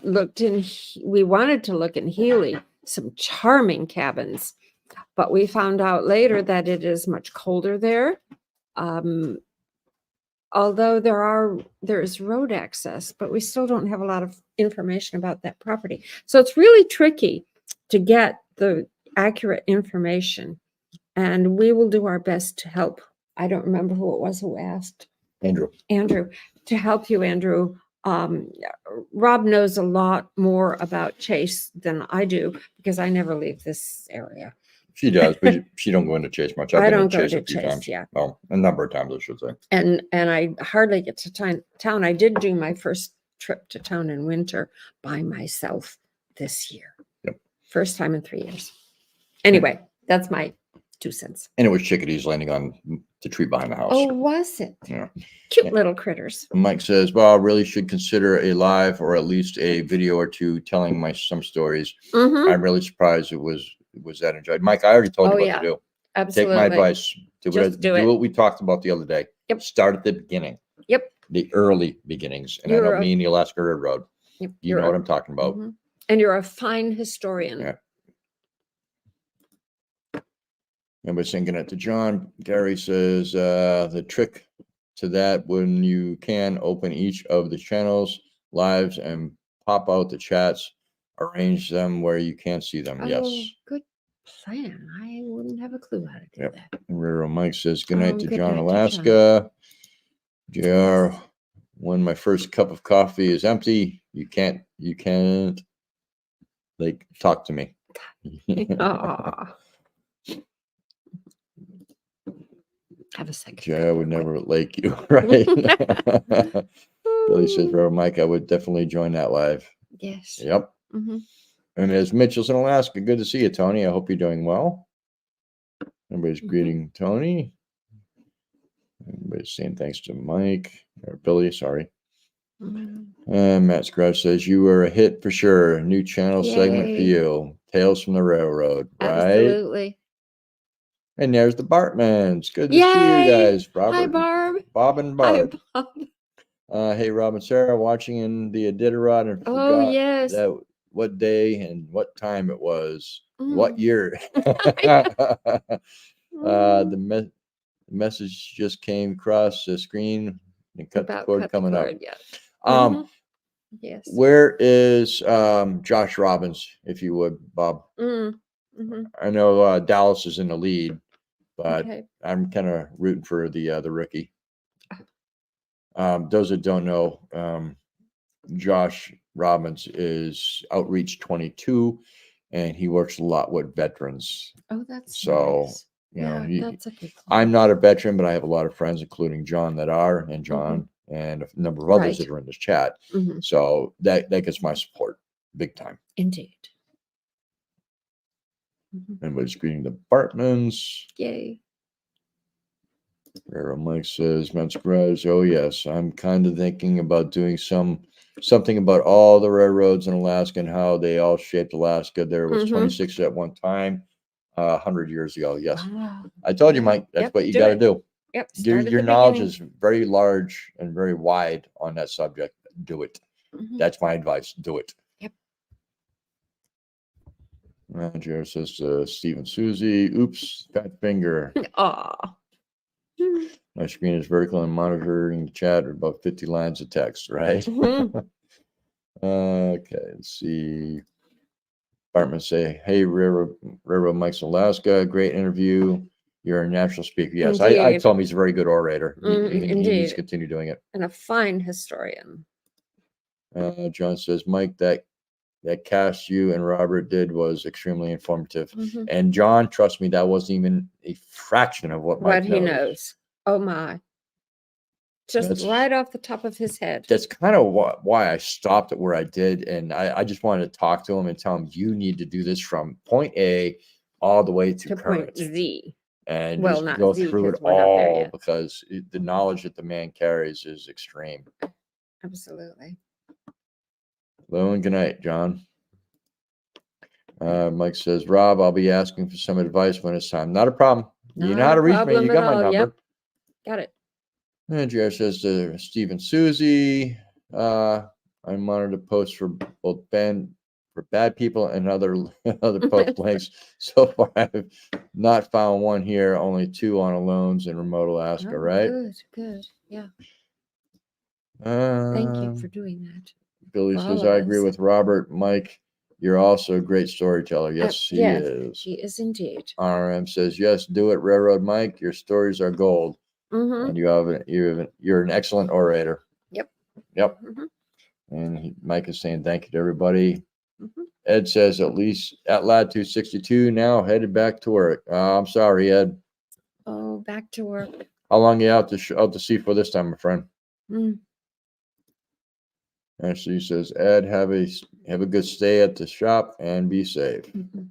wanted to look in Healy, some charming cabins, but we found out later that it is much colder there. Although there is road access, but we still don't have a lot of information about that property. So it's really tricky to get the accurate information, and we will do our best to help. I don't remember who it was who asked. Andrew, to help you, Andrew. Rob knows a lot more about Chase than I do because I never leave this area. She does, but she don't go into Chase much. I've I been in don't go Chase to a few Chase, times. yeah. Well, a number of times, I should say. And I hardly get to town. I did do my first trip to town in winter by myself this year. Yep. First time in 3 years. Anyway, that's my 2 cents. And it was chickadees landing on the tree behind the house. Oh, was it? Yeah. Cute little critters. Mike says, well, I really should consider a live or at least a video or two telling some stories. Mm-hmm. I'm really surprised it was that enjoyed. Mike, I already told you what to do. Absolutely. Take my advice. Do what we talked about the other day. Yep. Start at the beginning. Yep. The early beginnings. And I don't mean the Alaska Railroad. Yep. You know what I'm talking about. Mm-hmm. And you're a fine historian. Yeah. Everybody's thinking it to John. Gary says the trick to that, when you can open each of the channels lives and pop out the chats, arrange them where you can't see them. Oh, Yes. good plan. I wouldn't have a clue how to do that. Rero Mike says good night to good John, night to Alaska. JR, when my first cup of coffee is empty, you can't like talk to me. Aw. Have a second. JR would never like you, right? Billy says, Rero Mike, I would definitely join that live. Yes. Yep. Mm-hmm. And as Mitchell's in Alaska, good to see you, Tony. I hope you're doing well. Everybody's greeting Tony. Everybody's saying thanks to Mike or Billy, sorry. Mm-hmm. And Matt Scratch says, you were a hit for sure. New channel segment for Yay. you. Tales from the Railroad, right? Absolutely. And there's the Bartmans. Good to Yay. see you guys. Robert, Hi, Barb. Bob and Barb. Hi, Bob. Hey, Rob and Sarah, watching in the Iditarod and Oh, forgot yes. that what day and what time it was, Mm. what year. The message just came across the screen and cut the cord coming up. Yeah. Yes. Where is Josh Robbins, if you would, Bob? Mm-hmm. I know Dallas is in the lead, but Okay. I'm kind of rooting for the rookie. Those that don't know, Josh Robbins is Outreach 22, and he works a lot with veterans. Oh, that's so nice. you know. That's a good I'm not a veteran, but I have a lot of friends, including John, that are, and John, and a number of others that are in this chat. Mm-hmm. So that gets my support big time. Indeed. Mm-hmm. Everybody's greeting the Bartmans. Yay. Rero Mike says, Mount Garage. Oh yes, I'm kind of thinking about doing something about all the railroads in Alaska and how they all shaped Alaska. There was 26 at one time, 100 years ago. Yes, wow. I told you, Mike. That's what you got to do. Yep. Your knowledge is very large and very wide on that subject. Do it. Mm-hmm. That's my advice. Do it. Yep. Manager says to Steve and Susie, oops, fat finger. Aw. My screen is vertical and monitoring the chat with about 50 lines of text, right? Mm-hmm. Okay, let's see. Bartman say, hey, Railroad Mike's Alaska, great interview. You're a natural speaker. Yes, I told him he's a very good orator. He needs to continue doing it. And a fine historian. John says, Mike, that that cast you and Robert did was extremely informative. Mhm. And John, trust me, that wasn't even a fraction of what Mike What he knows. knows. Oh my. Just That's- right off the top of his head. That's kind of why I stopped it where I did. And I just wanted to talk to him and tell him, you need to do this from point A all the way to To current. point Z. And Well, just not go Z, through it 'cause we're not there all yet. because the knowledge that the man carries is extreme. Absolutely. Hello and good night, John. Mike says, Rob, I'll be asking for some advice when it's time. Not a problem. You know Not how a to reach me. problem You at got my all. number. Yep. Got it. And JR says to Steve and Susie, I'm honored to post for both for bad people and other post links. So far, I have not found one here, only 2 on loans in remote Alaska, Oh, right? good, good. Yeah. Thank you for Um, doing that. Billy for says, all of I agree us. with Robert. Mike, you're also a great storyteller. Yes, he yes, is. He is indeed. RM says, yes, do it, Railroad Mike. Your stories are gold. Mm-hmm. And you're an excellent orator. Yep. Yep. Mm-hmm. And Mike is saying thank you to everybody. Mm-hmm. Ed says at least at Lad 262 now headed back to work. I'm sorry, Ed. Oh, back to work. How long you out to sea for this time, my friend? Mm. Ashley says, Ed, have a good stay at the shop and be safe. Mm-hmm.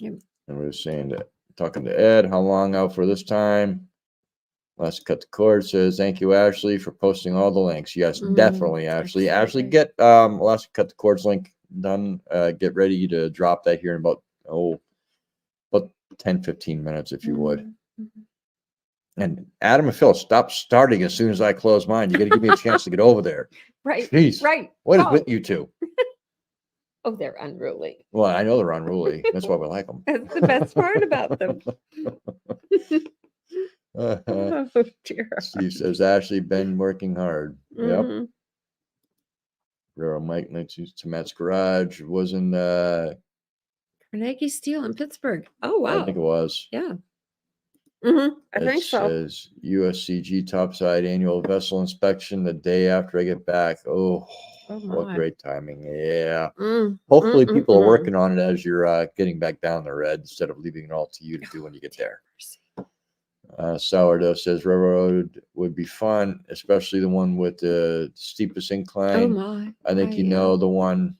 Yep. And we're saying that talking to Ed, how long out for this time? Let's cut the cord. Says thank you, Ashley, for posting all the links. Yes, definitely, Ashley. Ashley, absolutely. get let's cut the cords link done. Get ready to drop that here in about 10-15 minutes, if you would. Mm-hmm. And Adam and Phyllis, stop starting as soon as I close mine. You got to give me a chance to get over there. Right. Jeez. Right. What is Oh. with you two? Oh, they're unruly. Well, I know they're unruly. That's why we like them. That's the best part about them. Oh dear. Steve says, Ashley, been working hard. Yep. Mm-hmm. Mike next to Matt's garage was in Carnegie Steel in Pittsburgh. Oh wow. I think it was. Yeah. Mm-hmm. I It think so. says USCG topside annual vessel inspection the day after I get back. Oh, what my. great timing. Yeah. Mm. Hopefully people are Mm-mm-mm. working on it as you're getting back down there, Ed, instead of leaving it all to you to do when you get there. Sourdough says railroad would be fun, especially the one with the steepest Oh incline. my. I think you know the one.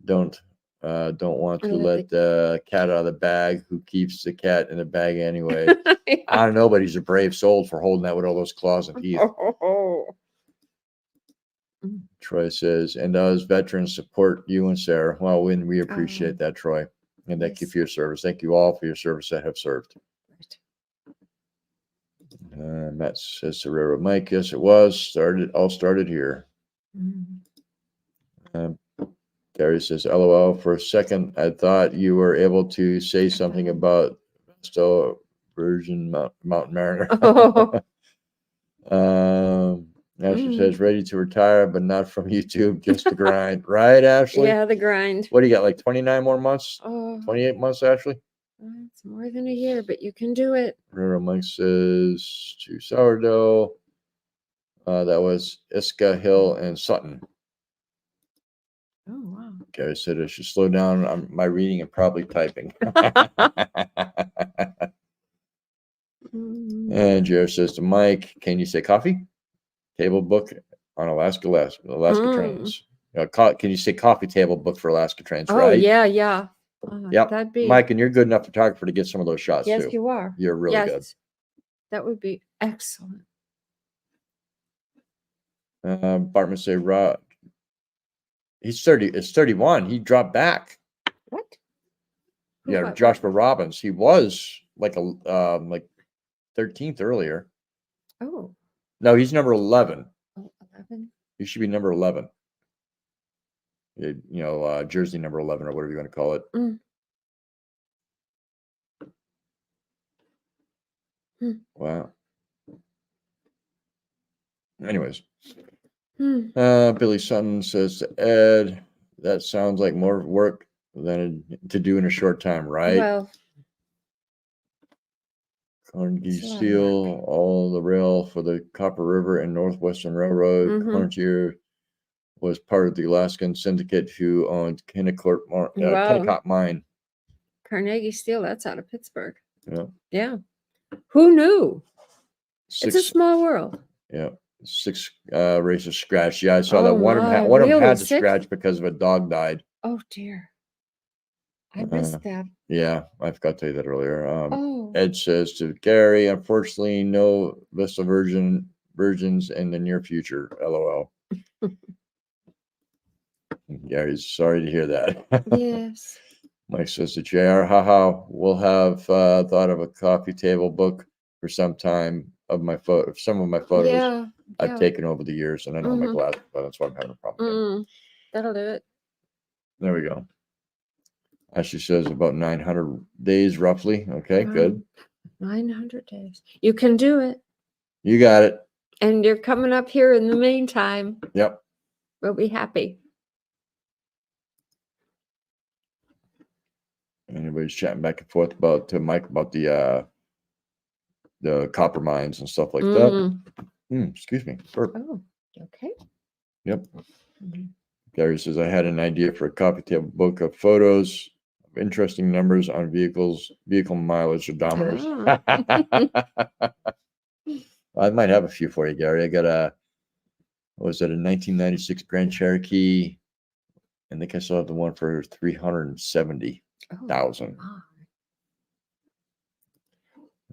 Don't want to let the cat out of the bag. Who keeps the cat in the bag anyway? Yeah. I don't know, but he's a brave soul for holding that with all those claws and teeth. Troy says, and does veterans support you and Sarah? Well, we appreciate that, Troy. And thank you for your service. Thank you all for your service that have served. Matt says to Railroad Mike, yes, it was. All started here. Gary says, LOL. For a second, I thought you were able to say something about still Virgin Mountain Mariner. Ashley says, ready to retire, but not from YouTube, just the grind. Right, Ashley? Yeah, the grind. What do you got, like 29 more months? Oh, 28 months, Ashley? it's more than a year, but you can do it. Railroad Mike says, to sourdough. That was Iska, Hill, and Sutton. Oh, wow. Gary said I should slow down on my reading and probably typing. And Jared says to Mike, can you say coffee? Table book on Alaska trains. Can you say coffee table book for Alaska trains, Oh, right? yeah, yeah. Yep. That'd be. Mike, and you're a good enough photographer to get some of those shots Yes, too. you are. You're really good. That would be excellent. Bartman say, Rod, he's 30. It's 31. He dropped back. What? Yeah, Joshua Robbins. He was like 13th earlier. Oh. No, he's number 11. Oh, 11? He should be number 11. Jersey number 11 or whatever you want to call it. Wow. Anyways. Billy Sutton says to Ed, that sounds like more work than to do in a short time, right? Well, Carnegie Steel, all the rail for the Copper River and Northwestern Railroad. Corntier was part of the Alaskan syndicate who owned Wow. Kennecott Mine. Carnegie Steel, that's out of Pittsburgh. Yeah. Yeah. Who knew? It's a 6, small world. yeah, 6 races scratched. Yeah, I saw that Oh one of them. my, One of them really? had to 6? scratch because of a dog died. Oh dear. I missed that. Yeah, I forgot to tell you that earlier. Oh. Ed says to Gary, unfortunately, no Vista versions in the near future. LOL. Gary's sorry to hear that. Yes. Mike says to JR, haha, we'll have thought of a coffee table book for some time of some of my photos Yeah. I've taken over the years, and I know my glasses, but that's why I'm having a problem. That'll do it. There we go. Ashley says about 900 days roughly. Okay, good. 900 days. You can do it. You got it. And you're coming up here in the meantime. Yep. We'll be happy. Anybody's chatting back and forth to Mike about the copper mines and stuff like that. Excuse me. Burp. Oh, okay. Yep. Gary says, I had an idea for a coffee table book of photos of interesting numbers on vehicle mileage odometers. I might have a few for you, Gary. I got a 1996 Grand Cherokee. I think I saw the one for 370,000.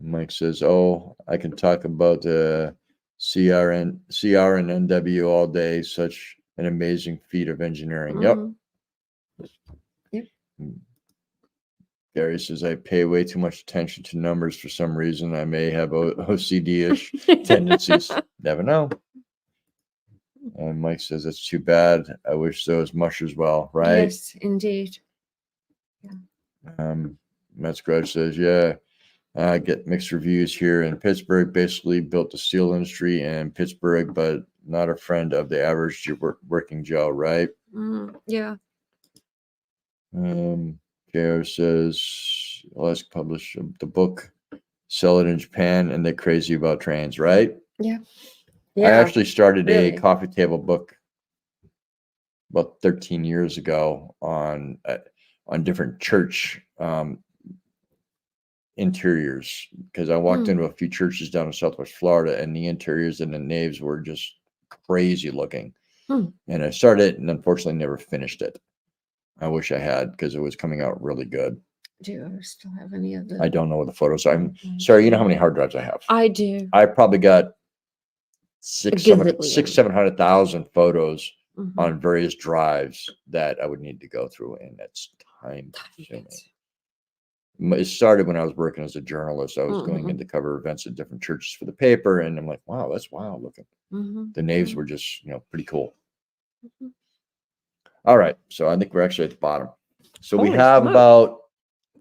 Mike says, oh, I can talk about the CR and NW all day. Such an amazing feat of engineering. Yep. Gary says, I pay way too much attention to numbers for some reason. I may have OCD-ish tendencies. Never know. And Mike says, it's too bad. I wish so as much as well, right? Yes, indeed. Matt Scrudge says, yeah, I get mixed reviews here in Pittsburgh. Basically built the steel industry in Pittsburgh, but not a friend of the average working Joe, right? Yeah. JR says, let's publish the book, sell it in Japan, and they're crazy about trains, right? Yeah. I actually started a coffee table book about 13 years ago on different church interiors, because I walked into a few churches down in Southwest Florida, and the interiors and the naves were just crazy looking. And I started it and unfortunately never finished it. I wish I had, because it was coming out really good. Do you still have any of the? I don't know what the photos. I'm sorry. You know how many hard drives I have? I do. I probably got 700,000 photos on various drives that I would need to go through, and that's time consuming. It started when I was working as a journalist. I was going in to cover events at different churches for the paper, and I'm like, wow, that's wild looking. The naves were just, pretty cool. All right, so I think we're actually at the bottom. So we have about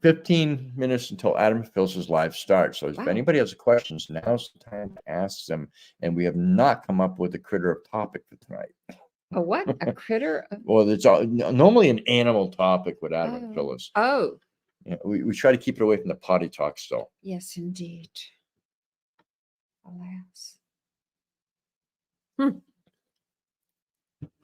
15 minutes until Adam and Phyllis' live starts. So if anybody has questions, now's the time to ask them. And we have not come up with a critter of topic for tonight. A what? A critter? Well, it's normally an animal topic with Adam and Phyllis. Oh. Yeah, we try to keep it away from the potty talk still. Yes, indeed. Alas.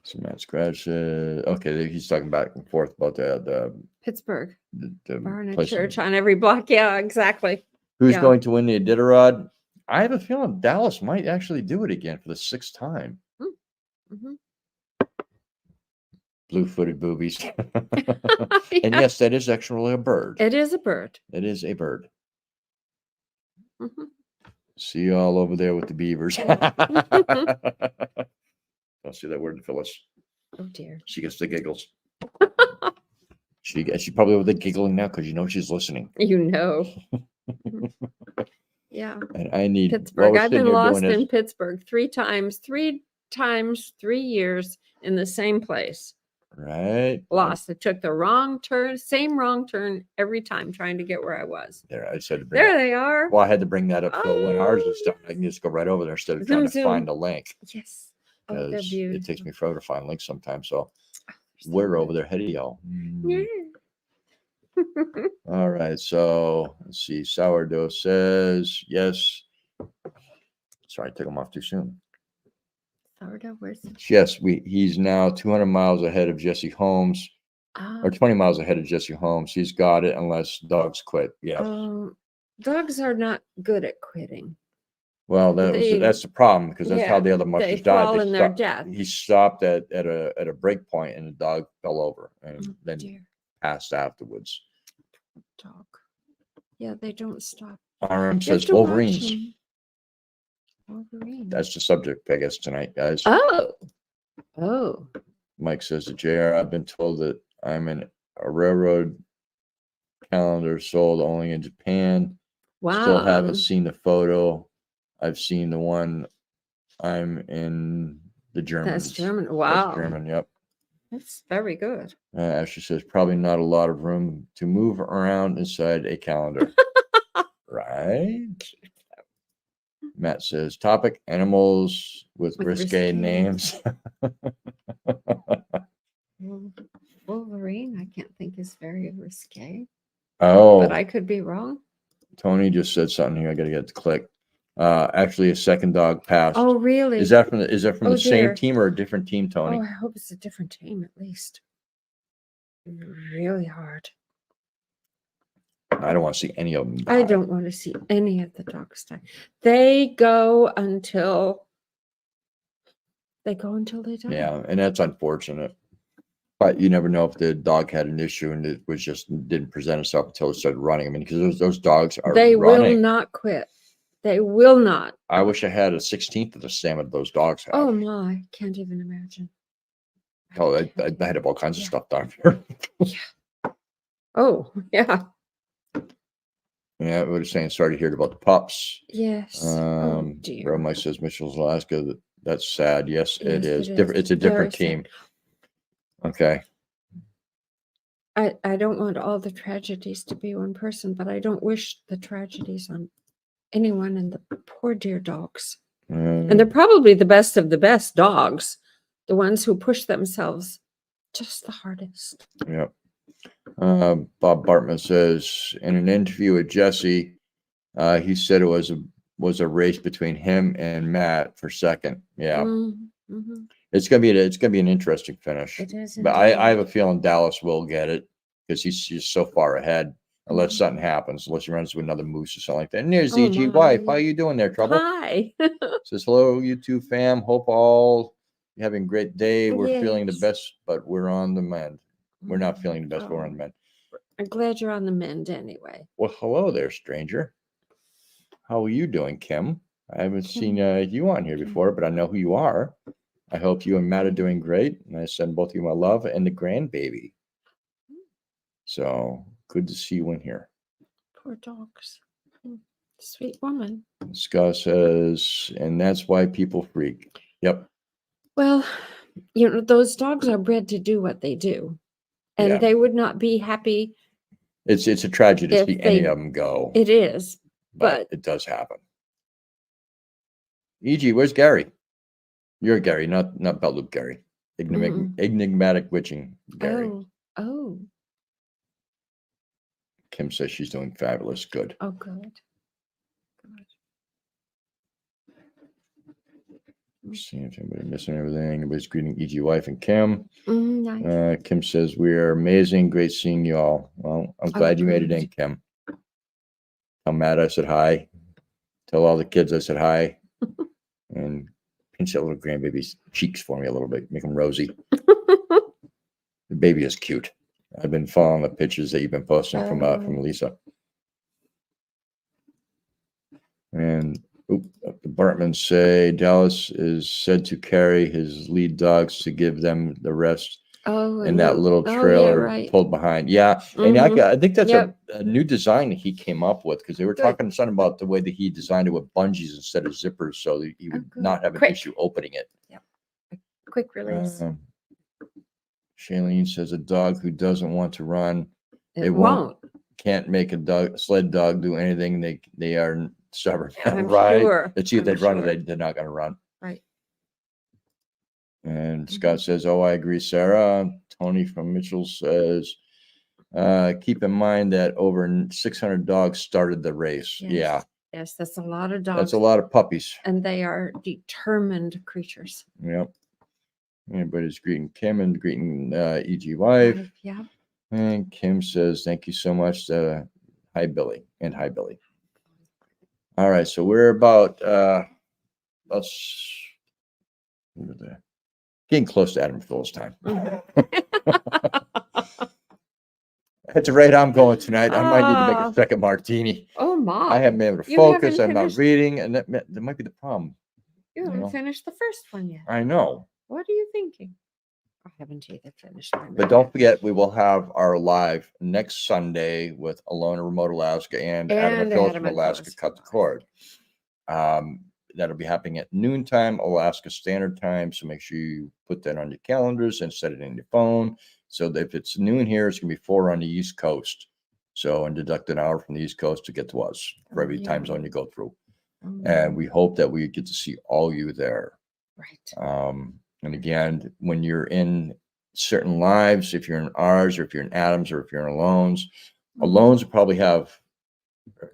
So Matt Scratch, okay, he's talking back and forth about the Pittsburgh. the Burn a place church on every block. Yeah, exactly. Who's going to win the Iditarod? I have a feeling Dallas might actually do it again for the 6th time. Blue-footed boobies. And yes, that is actually a bird. It is a bird. It is a bird. See you all over there with the beavers. Don't say that word to Phyllis. Oh dear. She gets the giggles. She probably over there giggling now because she's listening. Yeah. And I need Pittsburgh. I've been lost in Pittsburgh 3 times, 3 years in the same place. Right. Lost. I took the wrong turn, same wrong turn every time trying to get where I was. There, I said. There they are. Well, I had to bring that up. So when ours is done, I can just go right over there instead of trying to find a link. Yes. Because it takes me forever to find links sometimes. So we're over there ahead of y'all. Yeah. All right. So let's see. Sourdough says yes. Sorry, I took them off too soon. Florida? Where's it? Yes, he's now 200 miles ahead of Jesse Holmes, or 20 miles ahead of Jesse Holmes. He's got it unless dogs quit. Yeah. Dogs are not good at quitting. Well, that's the problem, because that's how the other they muffins died. fall in their death. He stopped at a break point, and the dog fell over and then Dear passed afterwards. dog. Yeah, they don't stop. RM You have says to watch Wolverines. them. Wolverine. That's the subject, I guess, tonight, guys. Oh. Mike says to JR, I've been told that I'm in a railroad calendar sold only in Japan. Wow. Still haven't seen the photo. I've seen the one I'm in the Germans. That's German. Wow. That's German, yep. That's very good. Ashley says probably not a lot of room to move around inside a calendar. Right? Matt says topic animals with risque names. Wolverine, I can't think is very risque. Oh, But I could be wrong. Tony just said something here. I gotta get it to click. Actually, a second dog passed. Oh, really? Is that from the same dear. team or a different team, Tony? Oh, I hope it's a different team at least. Really hard. I don't want to see any of them die. I don't want to see any of the dogs die. They go until they die. Yeah, and that's unfortunate. But you never know if the dog had an issue and it was just didn't present itself until it started running. I mean, because those dogs are They running. will not quit. They will not. I wish I had a 16th of the stamina those dogs have. Oh my, can't even imagine. Oh, I had all kinds of stuff down here. Oh, yeah. Yeah, we were saying sorry to hear about the pups. Yes. Oh dear. Bro Mike says Mitchell's Alaska. That's sad. Yes, it is. It is. It's a different Very team. Okay. I don't want all the tragedies to be one person, but I don't wish the tragedies on anyone and the poor dear dogs. And they're probably the best of the best dogs, the ones who push themselves just the hardest. Yep. Bob Bartman says in an interview with Jesse, he said it was a race between him and Matt for second. Yeah. Mm-hmm. It's gonna be an interesting finish. It is. But I have a feeling Dallas will get it because he's just so far ahead. Unless something happens, unless he runs into another moose or something like that. And there's EG wife. How are you doing there, Trouble? Hi. Says hello, YouTube fam. Hope all you're having a great day. We're feeling the Yes. best, but we're on the mend. We're not feeling the best, but we're on the mend. I'm glad you're on the mend anyway. Well, hello there, stranger. How are you doing, Kim? I haven't seen you on here before, but I know who you are. I hope you and Matt are doing great. And I send both of you my love and the grandbaby. So good to see you in here. Poor dogs. Sweet woman. Scott says, and that's why people freak. Yep. Well, those dogs are bred to do what they do. And they would not be happy. It's a tragedy to see any of them go. It is. But it does happen. E.g., where's Gary? You're Gary, not Belt Gary. Enigmatic witching Gary. Oh. Kim says she's doing fabulous. Good. Oh, good. Seeing if anybody missing everything. Everybody's greeting E.g. wife and Kim. Nice. Kim says we are amazing. Great seeing you all. Well, I'm glad you made it in, Kim. Tell Matt I said hi. Tell all the kids I said hi. And pinch that little grandbaby's cheeks for me a little bit. Make them rosy. The baby is cute. I've been following the pictures that you've been posting from Lisa. And the Bartman say Dallas is said to carry his lead dogs to give them the rest in that little trailer pulled behind. Yeah. And I think that's a new design that he came up with, because they were talking something about the way that he designed it with bungees instead of zippers, so that he would not have an issue opening it. Yep. Quick release. Shailene says a dog who doesn't want to run, it won't. Can't make a sled dog do anything. They are stubborn. I'm right. Sure. Let's see if they'd run or they're not going to run. Right. And Scott says, oh, I agree, Sarah. Tony from Mitchell says, keep in mind that over 600 dogs started the race. Yes. Yeah. Yes, that's a lot of That's dogs. a lot of puppies. And they are determined creatures. Yep. Everybody's greeting Kim and greeting E.G. wife. Yeah. And Kim says, thank you so much. Hi, Billy. And hi, Billy. All right. So we're about, getting close to Adam and Phyllis time. At the rate I'm going tonight, I might need to make a second martini. Oh, my. I haven't been able to focus. I'm not reading. And that might be the problem. You haven't finished the first one yet. I know. What are you thinking? I haven't either finished mine. But don't forget, we will have our live next Sunday with Alona Remote Alaska and Adam and Phyllis from Alaska Cut the Cord. That'll be happening at noontime, Alaska Standard Time. So make sure you put that on your calendars and set it in your phone. So that if it's noon here, it's going to be 4 on the East Coast. So, and deduct an hour from the East Coast to get to us for every time zone you go through. And we hope that we get to see all you there. Right. And again, when you're in certain lives, if you're in ours, or if you're in Adam's, or if you're in Alone's, Alone's will probably have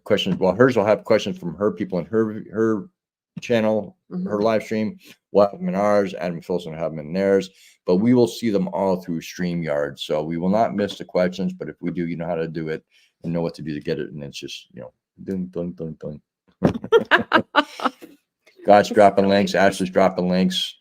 questions. Well, hers will have questions from her people in her channel, her live stream. We'll have them in ours. Adam and Phyllis will have them in theirs. But we will see them all through StreamYard. So we will not miss the questions. But if we do, you know how to do it and know what to do to get it. And it's just, dun, dun, dun, dun. God's dropping links. Ashley's dropping links.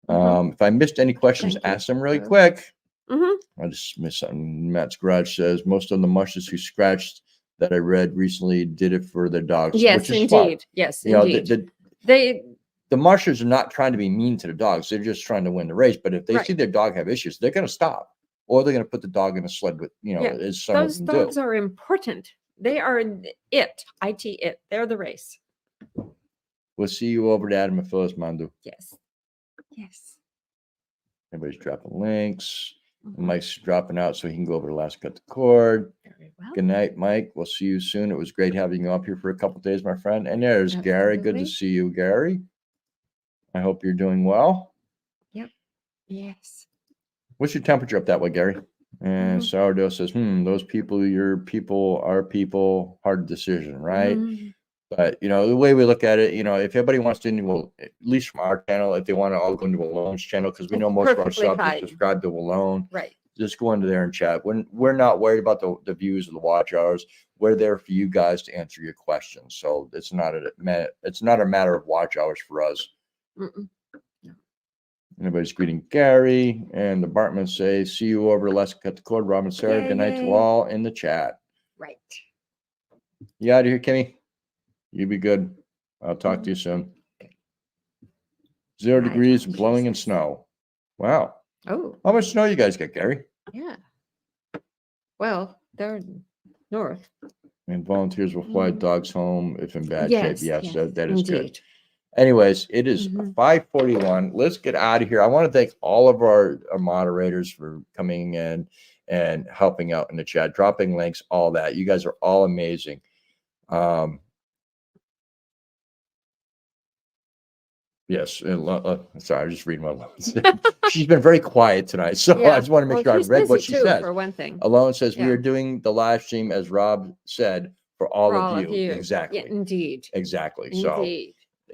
If I missed any questions, ask them really quick. I just missed something. Matt's Garage says most of the mushers who scratched that I read recently did it for their dogs. Yes, which is indeed. smart. Yes, indeed. The mushers are not trying to be mean to the dogs. They're just trying to win the race. But if they see their dog have issues, they're going to stop, or they're going to put the dog in a sled with, as some those of them dogs are important. They are it. They're the race. We'll see you over to Adam and Phyllis, Mandu. Yes. Yes. Everybody's dropping links. Mike's dropping out so he can go over to Alaska Cut the Cord. Very well. Good night, Mike. We'll see you soon. It was great having you up here for a couple of days, my friend. And there's Gary. Good to see you, Gary. I hope you're doing well. Yep. Yes. What's your temperature up that way, Gary? And Sourdough says, those people, your people, our people, hard decision, right? But, the way we look at it, if everybody wants to, well, at least from our channel, if they want to all go into Alone's channel, because we know most of our subs are subscribed to Alone. Right. Just go into there and chat. We're not worried about the views of the watch hours. We're there for you guys to answer your questions. So it's not a matter of watch hours for us. Everybody's greeting Gary, and the Bartman say, see you over at Let's Cut the Cord. Rob and Sarah, good night to all in the chat. Right. You out of here, Kimmy? You be good. I'll talk to you soon. 0 degrees, blowing in snow. Wow. Oh. How much snow you guys get, Gary? Yeah. Well, they're north. And volunteers will fly dogs home if in bad shape. Yes, that is good. Anyways, it is 5:41. Let's get out of here. I want to thank all of our moderators for coming in and helping out in the chat, dropping links, all that. You guys are all amazing. Yes. Sorry, I'm just reading what Alone said. She's been very quiet tonight. So I just want to make sure I read what she said. For one thing. Alone says, we are doing the live stream, as Rob said, for all of you. Exactly. Yeah, indeed. Exactly. Indeed.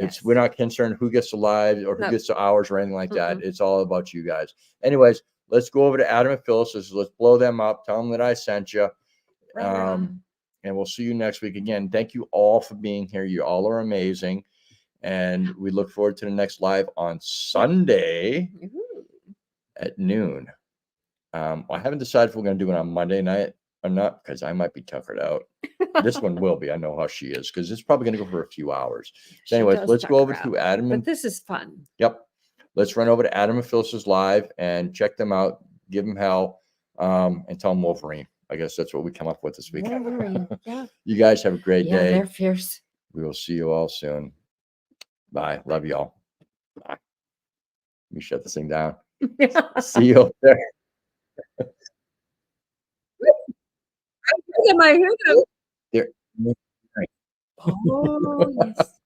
So we're not concerned who gets the live or who gets the hours or anything like that. It's all about you guys. Anyways, let's go over to Adam and Phyllis. Let's blow them up. Tell them that I sent you. And we'll see you next week. Again, thank you all for being here. You all are amazing. And we look forward to the next live on Sunday at noon. I haven't decided if we're going to do it on Monday night or not, because I might be tuckered out. This one will be. I know how she is, because it's probably going to go for a few hours. So anyways, let's go over to Adam. But this is fun. Yep. Let's run over to Adam and Phyllis's live and check them out. Give them hell, and tell them Wolverine. I guess that's what we come up with this week. Wolverine. Yeah. You guys have a great day. They're fierce. We will see you all soon. Bye. Love y'all. Bye. Let me shut this thing down. See you over there. I heard them. There. Oh, yes.